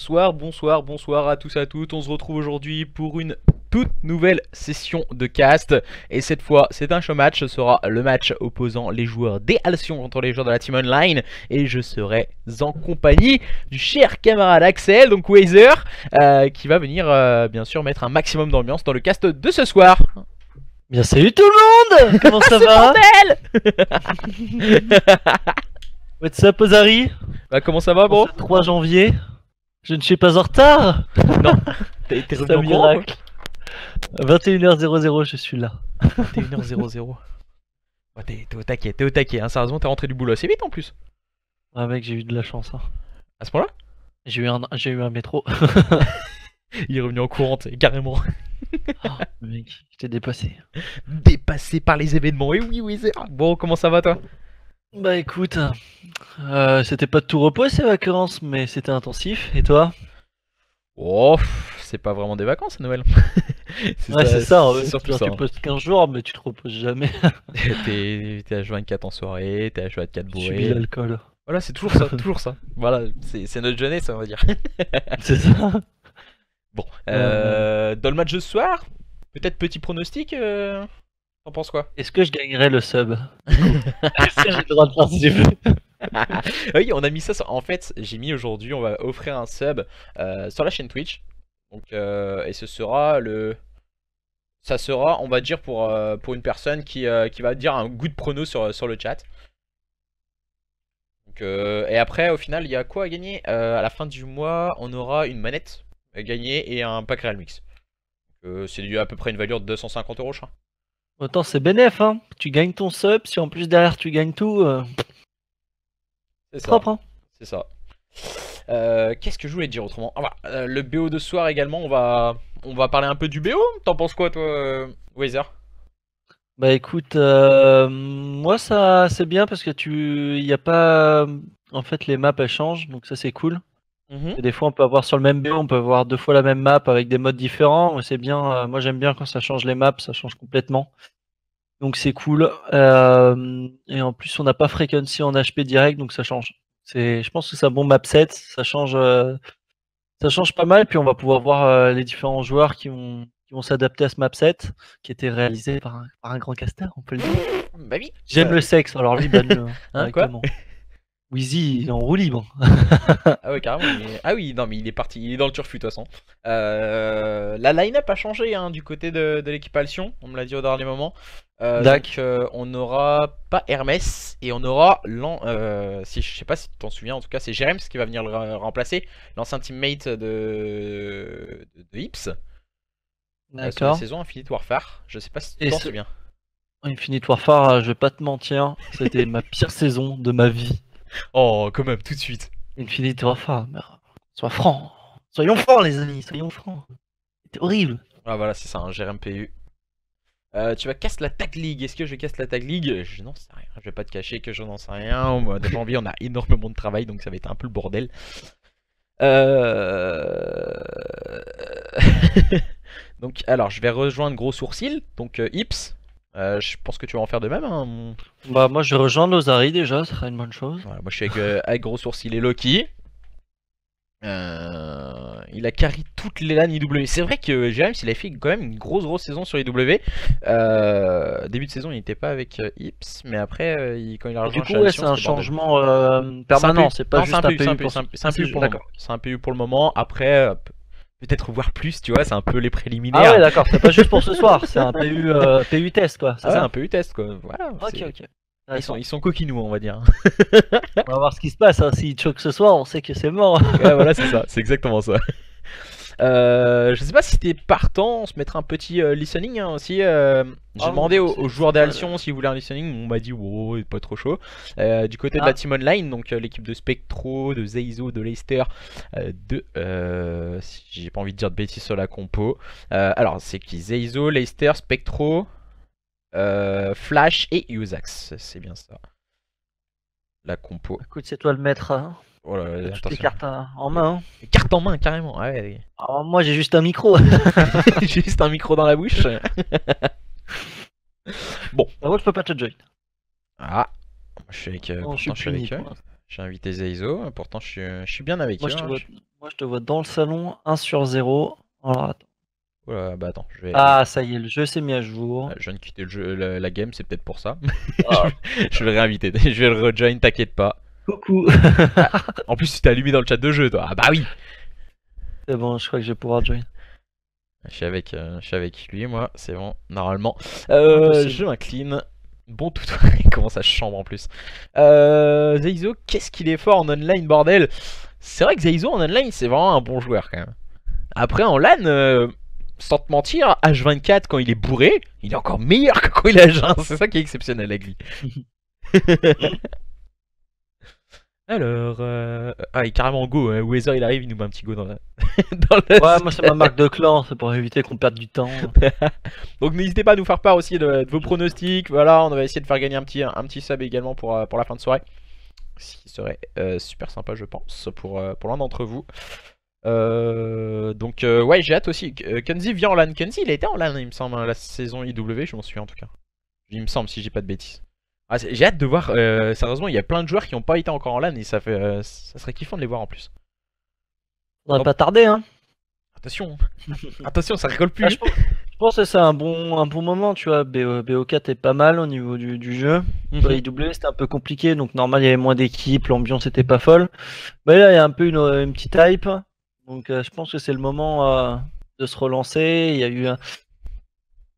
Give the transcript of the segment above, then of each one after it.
bonsoir à tous et à toutes. On se retrouve aujourd'hui pour une toute nouvelle session de cast. Et cette fois, c'est un show match. Ce sera le match opposant les joueurs des Alcyon contre les joueurs de la Team Online. Et je serai en compagnie du cher camarade Axel, donc Wazer, qui va venir bien sûr mettre un maximum d'ambiance dans le cast de ce soir. Bien salut tout le monde. Comment ça va? What's up Ozari? Bah comment ça va bro? 3 janvier. Je ne suis pas en retard. Non, t'es revenu en courant quoi? 21h00 je suis là. 21h00. Ouais, t'es au taquet, hein, sérieusement t'es rentré du boulot assez vite en plus. Ouais mec, j'ai eu de la chance hein. À ce point-là? J'ai eu un métro. Il est revenu en courant, carrément. Oh, mec, j'étais dépassé. Dépassé par les événements, et oui c'est... Bon, comment ça va toi? Bah écoute, c'était pas de tout repos ces vacances, mais c'était intensif. Et toi? Oh, c'est pas vraiment des vacances à Noël. Ouais c'est ça, surtout ça. Tu postes 15 jours mais tu te reposes jamais. T'es H24 en soirée, t'es H24 Tu bourré. subis l'alcool. Voilà, c'est toujours ça, toujours ça. Voilà, c'est notre jeunesse on va dire. C'est ça. Bon, dans le match de ce soir, peut-être petit pronostic, t'en penses quoi? Est-ce que je gagnerai le sub? Est-ce que j'ai le droit de participer? Oui, on a mis ça. En fait, j'ai mis aujourd'hui, on va offrir un sub sur la chaîne Twitch. Donc, et ce sera ça sera, on va dire, pour une personne qui va dire un good prono sur le chat. Donc, et après, au final, il y a quoi à gagner? À la fin du mois, on aura une manette à gagner et un pack Real Mix. C'est à peu près une valeur de 250 € je crois. Autant c'est bénéf hein, tu gagnes ton sub, si en plus derrière tu gagnes tout, c'est propre hein. C'est ça. Qu'est-ce que je voulais dire autrement? Ah, voilà, le BO de ce soir également, on va parler un peu du BO. T'en penses quoi toi, Wazer? Bah écoute, moi ça c'est bien parce que il y a pas... En fait les maps elles changent, donc ça c'est cool. Et des fois on peut avoir sur le même BO, on peut avoir 2 fois la même map avec des modes différents, c'est bien, moi j'aime bien quand ça change les maps, ça change complètement. Donc c'est cool, et en plus on n'a pas Frequency en HP direct, donc ça change. Je pense que c'est un bon map set, ça change pas mal, puis on va pouvoir voir les différents joueurs qui vont s'adapter à ce map set, qui était réalisé par un grand caster, on peut le dire. Bah oui. J'aime le sexe, alors lui banne-le hein, quoi? Wheezy il est en roue libre. Ah ouais carrément, ah oui non mais il est parti, il est dans le turfu de toute façon. La line-up a changé hein, du côté de l'équipe Alcyon, on me l'a dit au dernier moment. Donc on n'aura pas Hermès et on aura si je sais pas si tu t'en souviens, en tout cas c'est Jérems qui va venir le remplacer, l'ancien teammate de Ips. D'accord. Sur la saison Infinite Warfare, je sais pas si tu t'en souviens. Infinite Warfare, je vais pas te mentir, c'était ma pire saison de ma vie. Oh quand même tout de suite. Infinite Warfare, sois franc. Soyons francs les amis, soyons francs. C'était horrible. Ah voilà c'est ça, un GRMPU. Tu vas casser la Tag League. Est-ce que je casse la Tag League? Je n'en sais rien. Je vais pas te cacher que je n'en sais rien. Moi, de janvier, on a énormément de travail, donc ça va être un peu le bordel. Donc, alors, je vais rejoindre Gros Sourcil, donc Ips. Je pense que tu vas en faire de même. Hein. Bah, moi, je rejoins Ozari déjà, ça sera une bonne chose. Voilà, moi, je suis avec Gros Sourcil et Loki. Il a carry toutes les LAN IW. C'est vrai que Jérémy il a fait quand même une grosse saison sur IW. Début de saison il n'était pas avec Ips, mais après quand il a rejoint, du coup ouais, c'est un changement permanent, c'est pas juste un PU. C'est un PU pour le moment. Après peut-être voir plus, tu vois, c'est un peu les préliminaires. Ah ouais d'accord, c'est pas juste pour ce soir, c'est un PU test quoi. C'est un PU test quoi. Voilà. Ok. Ils sont coquinous on va dire. On va voir ce qui se passe, hein. S'il choque ce soir on sait que c'est mort. Ouais voilà c'est ça, c'est exactement ça. Je sais pas si t'es partant, on se mettra un petit listening hein, aussi. J'ai demandé aux joueurs d'Alcyon s'ils voulaient un listening, on m'a dit wow, pas trop chaud. Du côté de la Team Online, donc l'équipe de Spectro, de Zeizo, de Leicester, si j'ai pas envie de dire de bêtises sur la compo. Alors c'est qui? Zeizo, Leicester, Spectro, Flash et Usax, c'est bien ça. La compo. Écoute, c'est toi le maître. Hein. Oh là, toutes les cartes en main. Hein. Les cartes en main, carrément. Ouais. Alors, moi, j'ai juste un micro. J'ai juste un micro dans la bouche. Bon. Moi, je peux pas te join. Ah. Je suis avec. Non, je suis puni. J'ai invité Zeizo, pourtant je suis bien avec Moi, eux. Moi, je te vois dans le salon, 1 sur 0. Alors, attends. Voilà, bah attends, Ah, ça y est, le jeu s'est mis à jour. je viens de quitter le jeu, la game, c'est peut-être pour ça. Ah. Je vais le réinviter, je vais le rejoin, t'inquiète pas. Coucou. En plus, tu t'es allumé dans le chat de jeu, toi. Ah bah oui. C'est bon, je crois que je vais pouvoir join. Je suis avec lui, moi, c'est bon, normalement. Impossible. Je m'incline. Bon tout, il commence à chambre en plus. Zeizo, qu'est-ce qu'il est fort en online, bordel. C'est vrai que Zeizo en online, c'est vraiment un bon joueur quand même. Après en LAN, sans te mentir, H24 quand il est bourré, il est encore meilleur que quand il est H1. C'est ça qui est exceptionnel avec lui. Alors, ah, il est carrément go. Weather il arrive, il nous met un petit go dans la. Ouais, moi c'est ma marque de clan, c'est pour éviter qu'on perde du temps. Donc n'hésitez pas à nous faire part aussi de vos pronostics. Voilà, on va essayer de faire gagner un petit sub également pour la fin de soirée. Ce qui serait super sympa, je pense, pour l'un d'entre vous. Donc, ouais, j'ai hâte aussi. Kenzie vient en LAN. Kenzie, il a été en LAN, il me semble, hein, la saison IW, je m'en souviens en tout cas. Il me semble, si j'ai pas de bêtises. Ah, j'ai hâte de voir. Sérieusement, il y a plein de joueurs qui n'ont pas été encore en LAN et ça serait kiffant de les voir en plus. On va pas tarder, hein. Attention, attention, ça rigole plus. Ah, je pense que c'est un bon moment, tu vois. BO4 est pas mal au niveau du jeu. IW c'était un peu compliqué, donc normal il y avait moins d'équipes, l'ambiance était pas folle. Mais là il y a un peu une petite hype, donc je pense que c'est le moment de se relancer. Il y a eu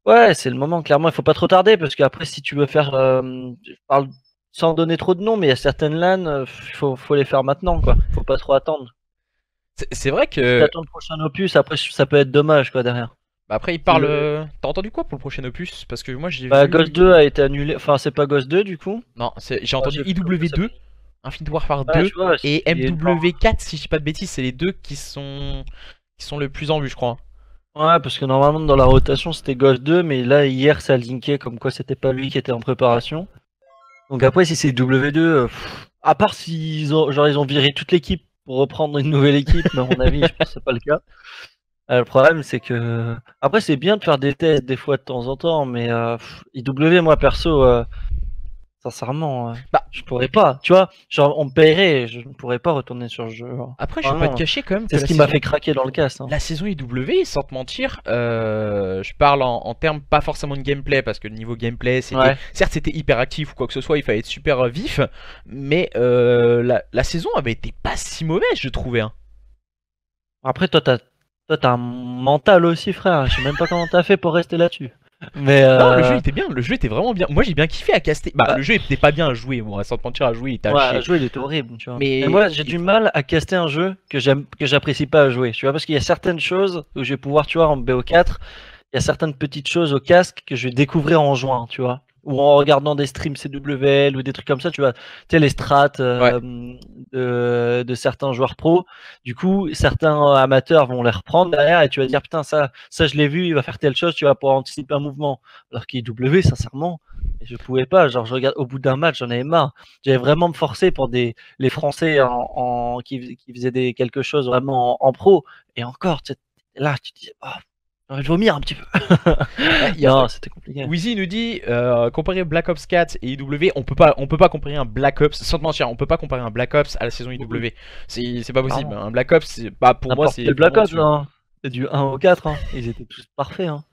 ouais, c'est le moment, clairement, il faut pas trop tarder, parce qu'après si tu veux faire, je parle sans donner trop de noms, mais il y a certaines LAN, faut les faire maintenant, quoi. Faut pas trop attendre. C'est vrai que. Si t'attends le prochain opus, après ça peut être dommage, quoi, derrière. Bah après il parle. T'as entendu quoi pour le prochain opus? Parce que moi j'ai Bah, vu. Ghost 2 a été annulé, enfin c'est pas Ghost 2 du coup. Non, j'ai entendu IW2, Infinite Warfare 2 Ouais, tu vois, et MW4 si je dis pas de bêtises, c'est les deux qui sont le plus en vue, je crois. Ouais, parce que normalement dans la rotation c'était Ghost 2, mais là hier ça linkait comme quoi c'était pas lui qui était en préparation. Donc après si c'est W2, à part s'ils ont viré toute l'équipe pour reprendre une nouvelle équipe, mais à mon avis je pense que c'est pas le cas. Le problème c'est que après c'est bien de faire des tests des fois de temps en temps, mais IW moi perso sincèrement bah, je pourrais pas, tu vois, genre on me paierait, je ne pourrais pas retourner sur le jeu. Après je vais pas te cacher quand même c'est ce qui m'a fait craquer dans le cast. La saison IW, sans te mentir, je parle en termes pas forcément de gameplay, parce que le niveau gameplay, certes c'était hyper actif ou quoi que ce soit, il fallait être super vif, mais la saison avait été pas si mauvaise, je trouvais. Hein. Après toi t'as un mental aussi, frère, je sais même pas comment t'as fait pour rester là-dessus. Mais non, le jeu était bien, le jeu était vraiment bien. Moi j'ai bien kiffé à caster. Bah, le jeu était pas bien à jouer, moi, sans te mentir, à jouer, il était à jouer, il était horrible, tu vois. Mais moi j'ai du mal à caster un jeu que j'apprécie pas à jouer, tu vois, parce qu'il y a certaines choses où je vais pouvoir, tu vois, en BO4, il y a certaines petites choses au casque que je vais découvrir en jouant, tu vois. Ou en regardant des streams CWL ou des trucs comme ça, tu vois, tu sais, les strats de certains joueurs pro. Du coup, certains amateurs vont les reprendre derrière et tu vas dire, putain, ça je l'ai vu, il va faire telle chose, tu vas pouvoir anticiper un mouvement. Alors qu'IW, sincèrement, je pouvais pas. Genre, je regarde au bout d'un match, j'en avais marre. J'avais vraiment me forcer pour les Français qui faisaient quelque chose vraiment en pro. Et encore, là, tu te dis, oh, j'ai envie de vomir un petit peu. Non, c'était compliqué. Wheezy nous dit comparer Black Ops 4 et IW, on peut pas comparer un Black Ops, sans te mentir, on peut pas comparer un Black Ops à la saison IW. C'est pas possible. Un Black Ops, pour moi, c'est. Le Black Ops, hein. C'est du 1 au 4, hein. Ils étaient tous parfaits. Hein.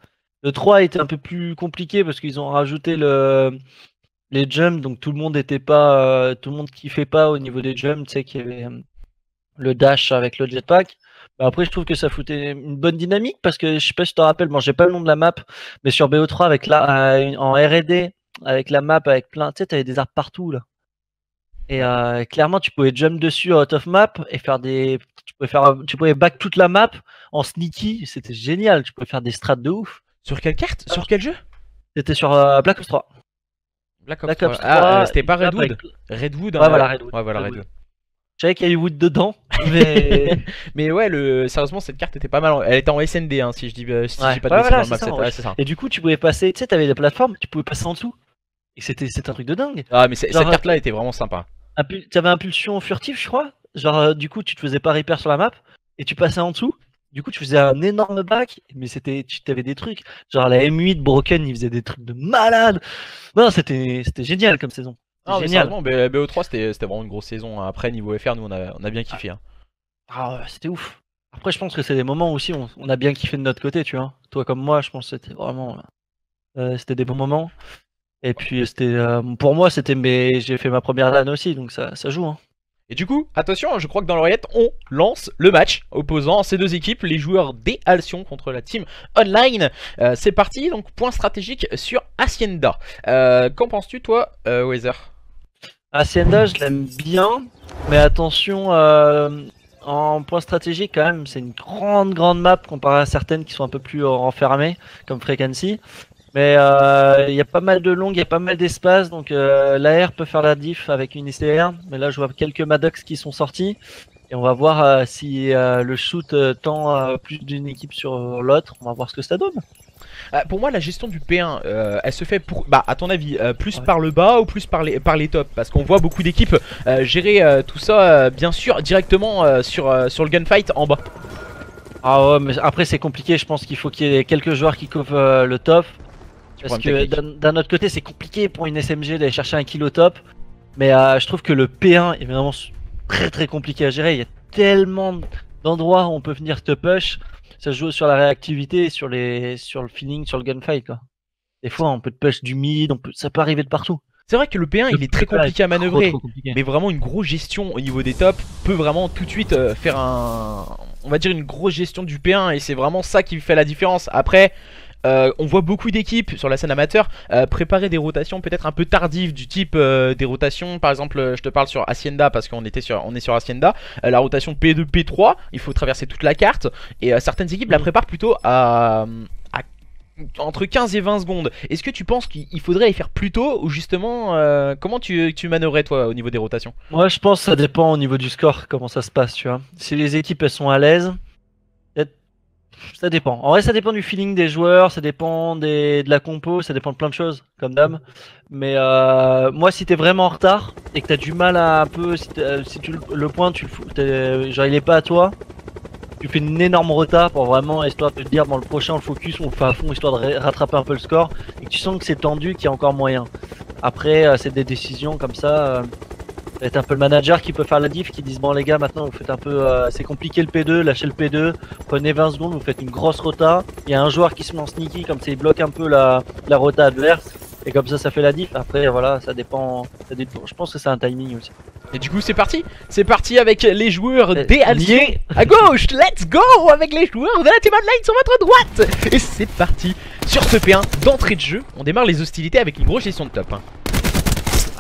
Le 3 était un peu plus compliqué parce qu'ils ont rajouté les jumps, donc tout le monde kiffait pas au niveau des jumps, tu sais qu'il y avait le dash avec le jetpack. Bah après je trouve que ça foutait une bonne dynamique parce que je sais pas si tu te rappelles, bon j'ai pas le nom de la map, mais sur BO3 avec en R&D avec la map avec plein, tu sais t'avais des arbres partout là. Et clairement tu pouvais jump dessus out of map et faire tu pouvais back toute la map en sneaky, c'était génial, tu pouvais faire des strats de ouf. Sur quelle carte? Sur quel jeu? C'était sur Black Ops 3. Black Ops 3. Ah, c'était pas Redwood. Redwood, hein, ouais, voilà, Redwood. Ouais, voilà, Redwood. Je savais qu'il y a eu Wood dedans, mais. Mais ouais, sérieusement, cette carte était pas mal. Elle était en SND, hein, si je dis pas de bêtises dans le map. Et du coup, tu pouvais passer, tu sais, t'avais des plateformes, tu pouvais passer en dessous. Et c'était un truc de dingue. Ah, mais cette carte-là était vraiment sympa. T'avais impulsion furtif, je crois. Genre, du coup, tu te faisais pas repair sur la map et tu passais en dessous. Du coup, tu faisais un énorme back, mais tu avais des trucs. Genre, la M8 Broken, il faisait des trucs de malade. Non, c'était génial comme saison. Ah, génial. BO3 c'était vraiment une grosse saison. Après niveau FR, nous on a bien kiffé. Hein. Ah, c'était ouf. Après, je pense que c'est des moments aussi où on a bien kiffé de notre côté, tu vois. Toi comme moi, je pense que c'était vraiment. C'était des bons moments. Et puis, pour moi, j'ai fait ma première LAN aussi, donc ça joue. Hein. Et du coup, attention, je crois que dans l'oreillette, on lance le match opposant ces deux équipes, les joueurs des Alcyon contre la team online. C'est parti, donc point stratégique sur Hacienda. Qu'en penses-tu, toi, Weather? Hacienda, je l'aime bien, mais attention, en point stratégique, quand même, c'est une grande map comparée à certaines qui sont un peu plus renfermées, comme Frequency. Mais il y a pas mal de longues, il y a pas mal d'espace, donc l'AR peut faire la diff avec une ICR. Mais là, je vois quelques Maddox qui sont sortis. Et on va voir si le shoot tend plus d'une équipe sur l'autre. On va voir ce que ça donne. Pour moi, la gestion du P1, elle se fait à ton avis, plus par le bas ou plus par les tops? Parce qu'on voit beaucoup d'équipes gérer tout ça, bien sûr, directement sur le gunfight en bas. Ah ouais, mais après c'est compliqué, je pense qu'il faut qu'il y ait quelques joueurs qui couvrent le top. Parce que d'un autre côté, c'est compliqué pour une SMG d'aller chercher un kill au top. Mais je trouve que le P1 est vraiment très compliqué à gérer. Il y a tellement d'endroits où on peut venir te push. Ça se joue sur la réactivité, sur le feeling, sur le gunfight, quoi. Des fois, on peut te push du mid, ça peut arriver de partout. C'est vrai que le P1 il est très compliqué à manœuvrer, mais vraiment une grosse gestion au niveau des tops peut vraiment tout de suite faire on va dire une grosse gestion du P1 et c'est vraiment ça qui fait la différence. Après, on voit beaucoup d'équipes sur la scène amateur préparer des rotations peut-être un peu tardives du type des rotations, par exemple je te parle sur Hacienda parce qu'on est sur Hacienda, la rotation P2, P3, il faut traverser toute la carte et certaines équipes la préparent plutôt à entre 15 et 20 secondes. Est-ce que tu penses qu'il faudrait les faire plus tôt ou justement comment tu manœuvrais toi au niveau des rotations? Moi je pense que ça dépend au niveau du score comment ça se passe, tu vois. Si les équipes elles sont à l'aise, ça dépend. En vrai, ça dépend du feeling des joueurs, ça dépend de la compo, ça dépend de plein de choses, comme d'hab. Mais moi, si t'es vraiment en retard et que t'as du mal à un peu, si le point, genre il est pas à toi, tu fais une énorme rota pour vraiment, histoire de te dire, dans le prochain, le focus, on le fait à fond, histoire de rattraper un peu le score, et que tu sens que c'est tendu, qu'il y a encore moyen. Après, c'est des décisions comme ça. C'est un peu le manager qui peut faire la diff, qui disent bon les gars maintenant vous faites un peu c'est compliqué le P2, lâchez le P2, prenez 20 secondes, vous faites une grosse rota, il y a un joueur qui se met en sneaky comme ça il bloque un peu la rota adverse et comme ça fait la diff. Après voilà ça dépend je pense que c'est un timing aussi. Et du coup c'est parti avec les joueurs des Alcyon à gauche, let's go avec les joueurs de la team online sur votre droite. Et c'est parti sur ce P1 d'entrée de jeu, on démarre les hostilités avec une grosse gestion de top.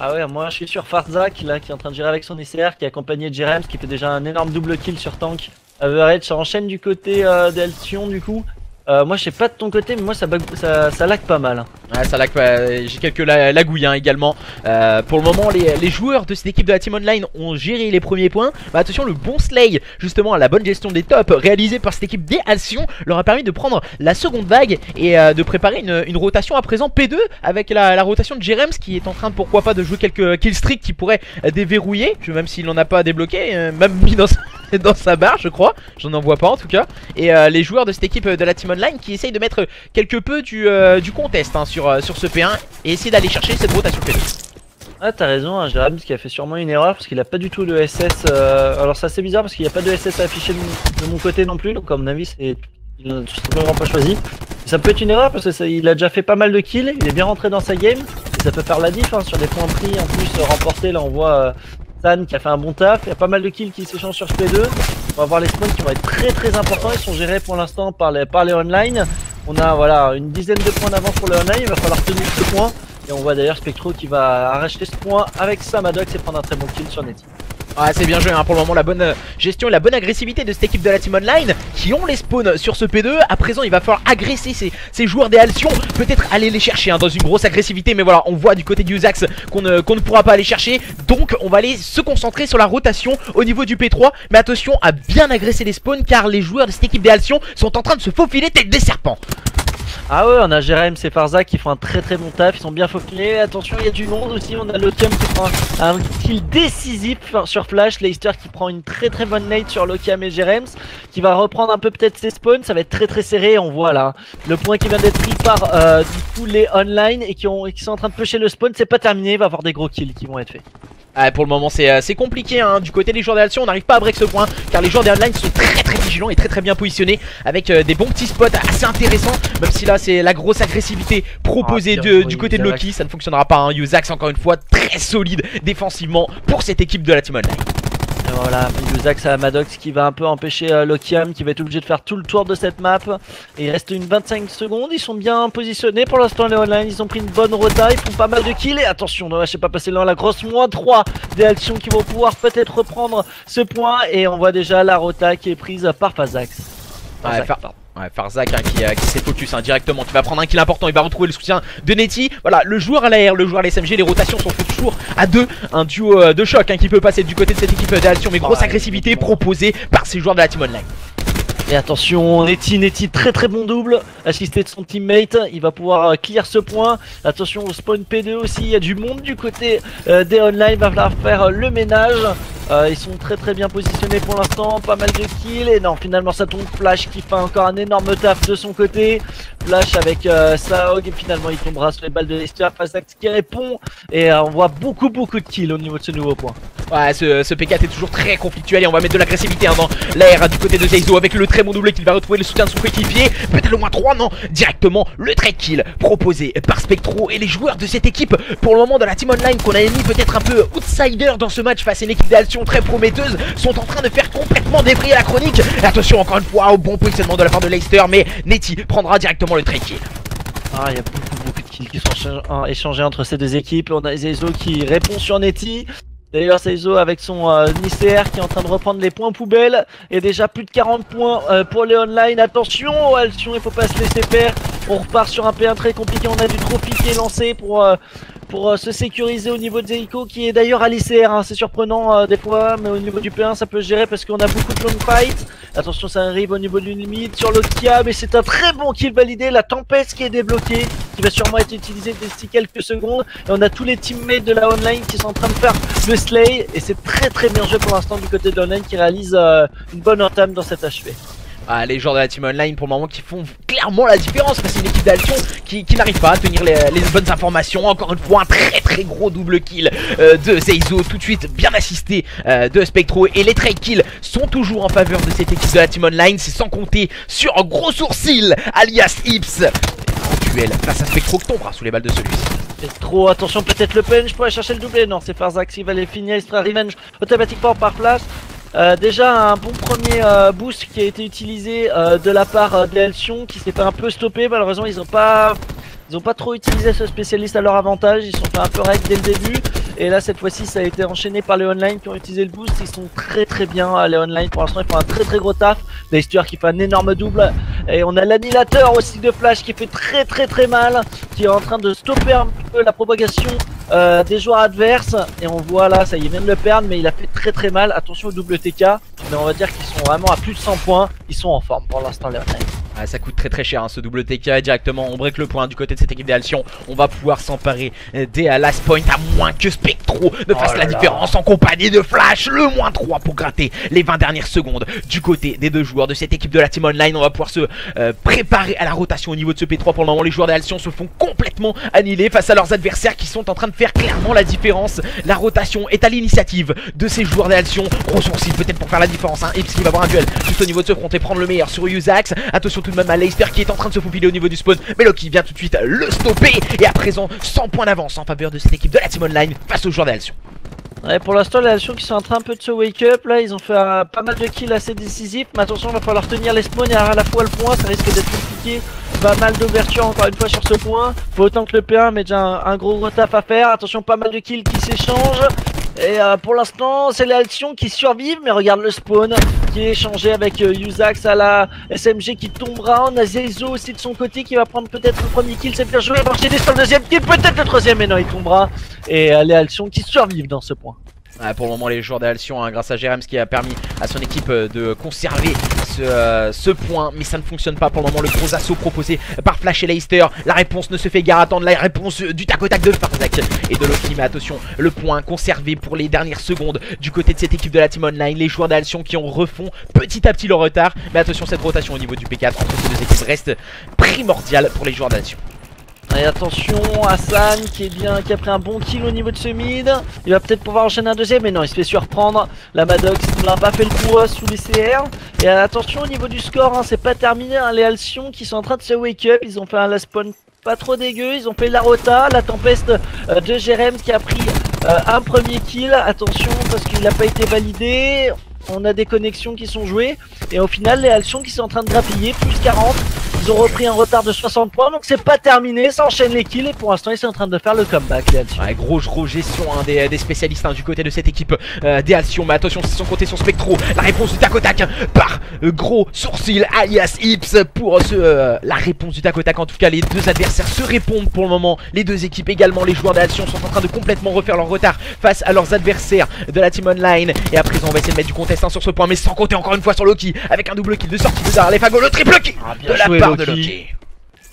Ah ouais, moi je suis sur Farzak là qui est en train de gérer avec son ICR, qui est accompagné de Jerem qui fait déjà un énorme double kill sur tank. Average, ça enchaîne du côté d'Alcyon du coup. Moi je sais pas de ton côté mais moi ça lag pas mal. Ouais ça lag pas, j'ai quelques lagouilles également. Pour le moment les joueurs de cette équipe de la team online ont géré les premiers points. Bah attention, le bon slay justement à la bonne gestion des tops réalisé par cette équipe des Alcyon leur a permis de prendre la seconde vague et de préparer une rotation à présent P2 avec la rotation de Jerems qui est en train pourquoi pas de jouer quelques killstreaks qui pourraient déverrouiller, même s'il n'en a pas débloqué, même mis dans sa barre je crois, j'en en vois pas en tout cas. Et les joueurs de cette équipe de la team online qui essayent de mettre quelque peu du contest sur ce P1 et essayer d'aller chercher cette rotation P2. Ah t'as raison, hein, Jérémy qui a fait sûrement une erreur parce qu'il a pas du tout de SS. Alors c'est assez bizarre parce qu'il n'y a pas de SS affiché de mon côté non plus, donc à mon avis il n'a tout simplement pas choisi. Ça peut être une erreur parce que il a déjà fait pas mal de kills, il est bien rentré dans sa game et ça peut faire la diff sur des points pris en plus remportés. Là on voit San qui a fait un bon taf, il y a pas mal de kills qui s'échangent sur ce P2. On va voir les spawns qui vont être très importants, ils sont gérés pour l'instant par les online. On a voilà une dizaine de points d'avance pour le online, il va falloir tenir ce point. Et on voit d'ailleurs Spectro qui va arracher ce point avec sa Maddox et prendre un très bon kill sur Netty. Ah c'est bien joué pour le moment, la bonne gestion et la bonne agressivité de cette équipe de la team online qui ont les spawns sur ce P2. À présent il va falloir agresser ces joueurs des Alcyon, peut-être aller les chercher dans une grosse agressivité. Mais voilà, on voit du côté du Usax qu'on ne pourra pas aller chercher. Donc on va aller se concentrer sur la rotation au niveau du P3. Mais attention à bien agresser les spawns car les joueurs de cette équipe des Alcyon sont en train de se faufiler tels des serpents. Ah ouais, on a Jérém et Farza qui font un très bon taf, ils sont bien faufilés. Attention, il y a du monde aussi, on a Lokiam qui prend un kill décisif sur Flash, Leicester qui prend une très bonne nade sur Lokiam et Jérém, qui va reprendre un peu peut-être ses spawns, ça va être très serré, on voit là le point qui vient d'être pris par du coup les online et qui sont en train de pusher le spawn, c'est pas terminé, il va y avoir des gros kills qui vont être faits. Pour le moment c'est compliqué hein. Du côté des joueurs d'Altion on n'arrive pas à break ce point car les joueurs des online sont très vigilants et très bien positionnés avec des bons petits spots assez intéressants. Même si là c'est la grosse agressivité proposée du côté de Loki, ça ne fonctionnera pas hein. Yuzax encore une fois très solide défensivement pour cette équipe de la team online. Et voilà, Yuzax à Maddox qui va un peu empêcher Lokiam qui va être obligé de faire tout le tour de cette map. Et il reste une 25 secondes, ils sont bien positionnés pour l'instant les online, ils ont pris une bonne rota, ils font pas mal de kills. Et attention, je sais pas passer loin, la grosse -3 des actions qui vont pouvoir peut-être reprendre ce point. Et on voit déjà la rota qui est prise par Farzax. Farzak hein, qui s'est focus hein, directement, qui va prendre un kill important, il va retrouver le soutien de Netty. Voilà, le joueur à l'AR, le joueur à l'SMG, les rotations sont faites toujours à deux. Un duo de choc hein, qui peut passer du côté de cette équipe d'Altion, mais grosse agressivité proposée par ces joueurs de la team online. Et attention, Netty très bon double, assisté de son teammate, il va pouvoir clear ce point. Attention au spawn P2 aussi, il y a du monde du côté des online, il va falloir faire le ménage. Ils sont très bien positionnés pour l'instant, pas mal de kills. Et non, finalement ça tombe, Flash qui fait encore un énorme taf de son côté. Flash avec Saog et finalement il tombera sur les balles de Leicester. Fazax qui répond et on voit beaucoup de kills au niveau de ce nouveau point. Ouais, ce P4 est toujours très conflictuel et on va mettre de l'agressivité hein, dans l'air du côté de Zeizo avec le très bon doublé qu'il va retrouver le soutien de son coéquipier. Peut-être le -3, non, directement le trade kill proposé par Spectro et les joueurs de cette équipe pour le moment de la team online qu'on avait mis peut-être un peu outsider dans ce match face à une équipe d'Altion très prometteuse sont en train de faire complètement débriller la chronique. Et attention encore une fois au bon positionnement de la part de Leicester, mais Netty prendra directement le trade kill. Il y a beaucoup de kills qui sont échangés entre ces deux équipes. On a Zeizo qui répond sur Netty. D'ailleurs Zeizo avec son ICR qui est en train de reprendre les points poubelles. Et déjà plus de 40 points pour les online. Attention Altion, il faut pas se laisser faire. On repart sur un P1 très compliqué. On a du trophy qui est lancé pour se sécuriser au niveau de Zeiko qui est d'ailleurs à l'ICR hein. C'est surprenant des fois, mais au niveau du P1 ça peut gérer parce qu'on a beaucoup de long fight. Attention, ça arrive au niveau d'une limite sur Lokia, mais c'est un très bon kill validé. La tempête qui est débloquée, qui va sûrement être utilisée d'ici quelques secondes. Et on a tous les teammates de la online qui sont en train de faire le slay. Et c'est très bien joué pour l'instant du côté de l'online qui réalise une bonne entame dans cet HP. Les joueurs de la team online pour le moment qui font clairement la différence face à une équipe d'Altion qui n'arrive pas à tenir les bonnes informations. Encore une fois un très gros double kill de Zeizo, tout de suite bien assisté de Spectro. Et les trade kills sont toujours en faveur de cette équipe de la team online. C'est sans compter sur un gros sourcil alias Ips en duel face à Spectro qui tombera sous les balles de celui-ci. Spectro, attention peut-être le punch pour aller chercher le doublé. Non, c'est Farzax qui va les finir, il sera revenge automatiquement par place. Déjà un bon premier boost qui a été utilisé de la part d'Altion qui s'est fait un peu stopper. Malheureusement ils ont pas trop utilisé ce spécialiste à leur avantage, ils sont fait un peu rec dès le début. Et là cette fois-ci ça a été enchaîné par les online qui ont utilisé le boost. Ils sont très bien les online pour l'instant, ils font un très gros taf. Leicester qui fait un énorme double. Et on a l'annihilateur aussi de Flash qui fait très mal, qui est en train de stopper un peu la propagation des joueurs adverses. Et on voit là, ça y est, il vient de le perdre, mais il a fait très mal. Attention au double TK, mais on va dire qu'ils sont vraiment à plus de 100 points. Ils sont en forme pour l'instant les online. Ça coûte très cher hein, ce double TK directement. On break le point du côté de cette équipe d'Altion. On va pouvoir s'emparer des last point à moins que Spectro ne fasse la différence en compagnie de Flash. Le -3 pour gratter les 20 dernières secondes du côté des deux joueurs de cette équipe de la team online. On va pouvoir se préparer à la rotation au niveau de ce P3. Pour le moment les joueurs d'Altion se font complètement annihiler face à leurs adversaires qui sont en train de faire clairement la différence. La rotation est à l'initiative de ces joueurs d'Altion. Gros sourcil peut-être pour faire la différence hein. Ips qui va avoir un duel juste au niveau de ce front et prendre le meilleur sur Yuzax. Attention tout de même à Leicester qui est en train de se faufiler au niveau du spawn, mais Loki vient tout de suite le stopper. Et à présent 100 points d'avance en faveur de cette équipe de la team online face aux joueurs d'Altion. Ouais, pour l'instant les Altion qui sont en train un peu de se wake up. Là ils ont fait pas mal de kills assez décisifs. Mais attention, il va falloir tenir les spawns et à la fois le point, ça risque d'être compliqué. Pas mal d'ouverture encore une fois sur ce point. Faut autant que le P1, mais déjà un gros taf à faire. Attention, pas mal de kills qui s'échangent. Et pour l'instant c'est les Altion qui survivent, mais regarde le spawn qui est échangé avec Yuzax à la SMG qui tombera. On a Zeizo aussi de son côté qui va prendre peut-être le premier kill, c'est bien joué, marcher sur le deuxième kill, peut-être le troisième, mais non il tombera. Et les Altion qui survivent dans ce point. Pour le moment les joueurs d'Altion hein, grâce à Jérémy qui a permis à son équipe de conserver ce point, mais ça ne fonctionne pas pour le moment. Le gros assaut proposé par Flash et Leicester, la réponse ne se fait guère attendre, la réponse du tac au tac de Farzak et de Loki. Mais attention, le point conservé pour les dernières secondes du côté de cette équipe de la Team Online, les joueurs d'Alcyon qui en refont petit à petit leur retard. Mais attention, cette rotation au niveau du P4 entre ces deux équipes reste primordiale pour les joueurs d'Alcyon. Et attention, Hassan qui a pris un bon kill au niveau de ce mid. Il va peut-être pouvoir enchaîner un deuxième, mais non, il se fait surprendre. La Maddox n'a pas fait le coup sous les CR. Et attention au niveau du score, hein, c'est pas terminé. Hein, les Alcyon qui sont en train de se wake up, ils ont fait un last spawn pas trop dégueu. Ils ont fait la rota, la tempeste de Jérém qui a pris un premier kill. Attention parce qu'il n'a pas été validé. On a des connexions qui sont jouées. Et au final, les Alcyon qui sont en train de grappiller, plus 40. Ils ont repris un retard de 60 points, donc c'est pas terminé, ça enchaîne les kills et pour l'instant ils sont en train de faire le comeback les Alcyon. Ouais, gros gestion hein, des spécialistes hein, du côté de cette équipe des Alcyon. Mais attention, c'est son côté sur Spectro, la réponse du tac au tac par gros sourcil alias Ips pour la réponse du tac au tac. En tout cas les deux adversaires se répondent pour le moment, les deux équipes également. Les joueurs des Alcyon sont en train de complètement refaire leur retard face à leurs adversaires de la Team Online. Et à présent on va essayer de mettre du contest hein, sur ce point, mais sans compter encore une fois sur Loki avec un double kill de sortie de derrière les fagots, le triple kill de la part de Loki.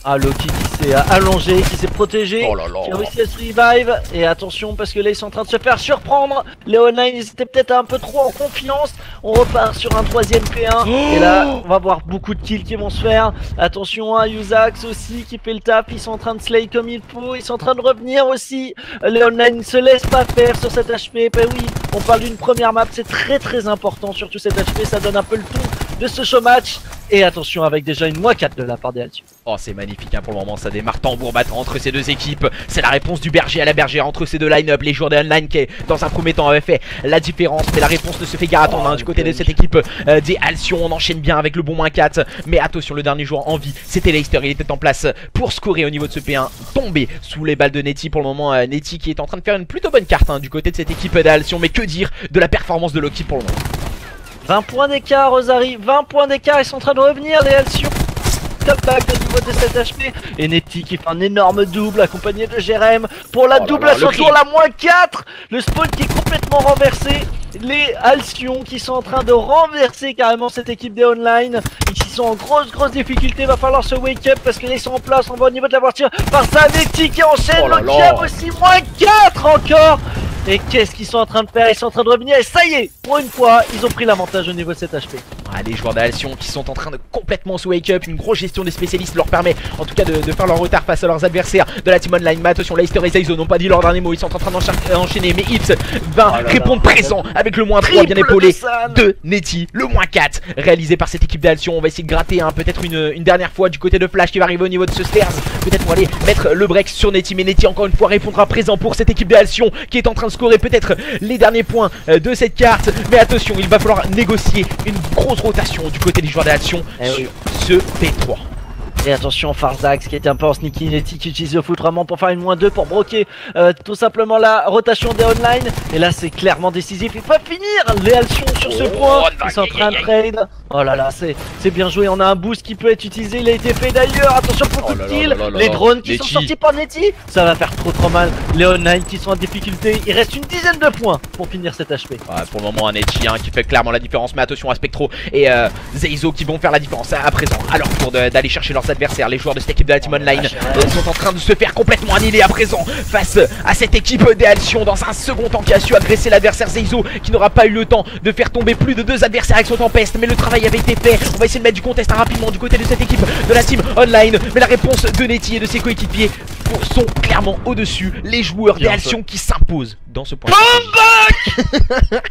Ah, Loki qui s'est allongé, qui s'est protégé, qui a réussi à se revive. Et attention parce que là ils sont en train de se faire surprendre. Les online ils étaient peut-être un peu trop en confiance. On repart sur un troisième P1 et là on va voir beaucoup de kills qui vont se faire. Attention à Yuzax aussi qui fait le taf. Ils sont en train de slay comme il faut. Ils sont en train de revenir aussi. Les online ne se laissent pas faire sur cette HP. Ben oui, on parle d'une première map, c'est très important. Surtout cette HP, ça donne un peu le ton de ce show match. Et attention avec déjà une -4 de la part des Alcyon. Oh c'est magnifique hein, pour le moment, ça démarre tambour battant entre ces deux équipes. C'est la réponse du berger à la bergère entre ces deux line-up. Les joueurs des online qui dans un premier temps avaient fait la différence, mais la réponse ne se fait guère attendre hein, du côté de cette équipe des Alcyon. On enchaîne bien avec le bon -4. Mais attention, le dernier joueur en vie c'était Leicester, il était en place pour scorer au niveau de ce P1, tombé sous les balles de Netty. Pour le moment Netty qui est en train de faire une plutôt bonne carte hein, du côté de cette équipe d'Alcyon. Mais que dire de la performance de Loki pour le moment. 20 points d'écart Rosary, 20 points d'écart, ils sont en train de revenir les Alcyon. Comeback au niveau de cette HP. Et Netty qui fait un énorme double accompagné de Jérém pour la double à son tour, la -4. Le spawn qui est complètement renversé. Les Alcyon qui sont en train de renverser carrément cette équipe des online. Ils sont en grosse difficulté, va falloir se wake up parce que là ils sont en place. On va au niveau de la voiture par ça, Netty qui enchaîne le câble aussi, -4 encore. Et qu'est-ce qu'ils sont en train de faire? Ils sont en train de revenir et ça y est, pour une fois, ils ont pris l'avantage au niveau de cette HP. Ah, les joueurs d'Alcyon qui sont en train de complètement se wake up. Une grosse gestion des spécialistes leur permet en tout cas de faire leur retard face à leurs adversaires de la Team Online. Mais attention, Leicester et Zaizo n'ont pas dit leur dernier mot, ils sont en train d'enchaîner. Mais Ips va répondre présent avec le -3 bien épaulé de Netty. Le -4 réalisé par cette équipe d'Alcyon. On va essayer de gratter hein, peut-être une dernière fois du côté de Flash qui va arriver au niveau de ce stairs. Peut-être pour aller mettre le break sur Netty. Mais Netty encore une fois répondra présent pour cette équipe d'Alcyon qui est en train de scorer peut-être les derniers points de cette carte. Mais attention, il va falloir négocier une grosse rotation du côté des joueurs d'Alcyon sur ce P3. Et attention Farzax qui était un peu en sneaky, Netty qui utilise le foot vraiment pour faire une -2 pour bloquer tout simplement la rotation des online. Et là c'est clairement décisif, il faut finir les Alcyon sur ce point. Ils sont en train de trade. Oh là là, c'est bien joué, on a un boost qui peut être utilisé, il a été fait d'ailleurs. Attention beaucoup de kills, les drones qui sont sortis par Netty. Ça va faire trop mal. Les online qui sont en difficulté, il reste une dizaine de points pour finir cette HP. Pour le moment un Netty hein, qui fait clairement la différence. Mais attention à Spectro et Zaizo qui vont faire la différence à présent à leur tour d'aller chercher leurs adversaires. Les joueurs de cette équipe de la Team Online sont en train de se faire complètement annihiler à présent face à cette équipe des Alcyon dans un second temps qui a su agresser l'adversaire Zaizo qui n'aura pas eu le temps de faire tomber plus de 2 adversaires avec son tempeste. Mais le travail avait été fait. On va essayer de mettre du contest rapidement du côté de cette équipe de la Team Online. Mais la réponse de Netty et de ses coéquipiers sont clairement au-dessus. Les joueurs des Alcyon qui s'imposent dans ce point. Comeback.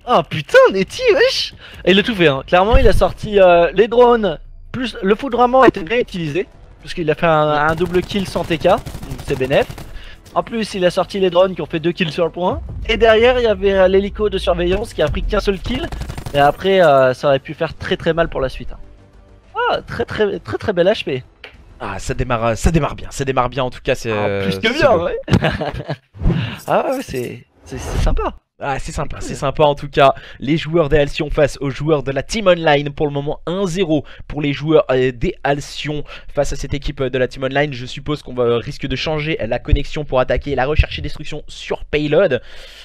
Oh putain, Netty, wesh. Et il a tout fait hein. Clairement il a sorti les drones. Plus le foudroiement a été bien utilisé, parce qu'il a fait un double kill sans TK, donc c'est bénef. En plus il a sorti les drones qui ont fait 2 kills sur le point. Et derrière il y avait l'hélico de surveillance qui a pris qu'un seul kill. Et après ça aurait pu faire très mal pour la suite hein. Ah très belle HP. Ah ça démarre bien en tout cas c'est plus que bien ouais. Ah ouais c'est sympa. Ah, c'est sympa en tout cas. Les joueurs des Alcyon face aux joueurs de la Team Online. Pour le moment 1-0 pour les joueurs des Alcyon face à cette équipe de la Team Online. Je suppose qu'on risque de changer la connexion pour attaquer la recherche et destruction sur Payload.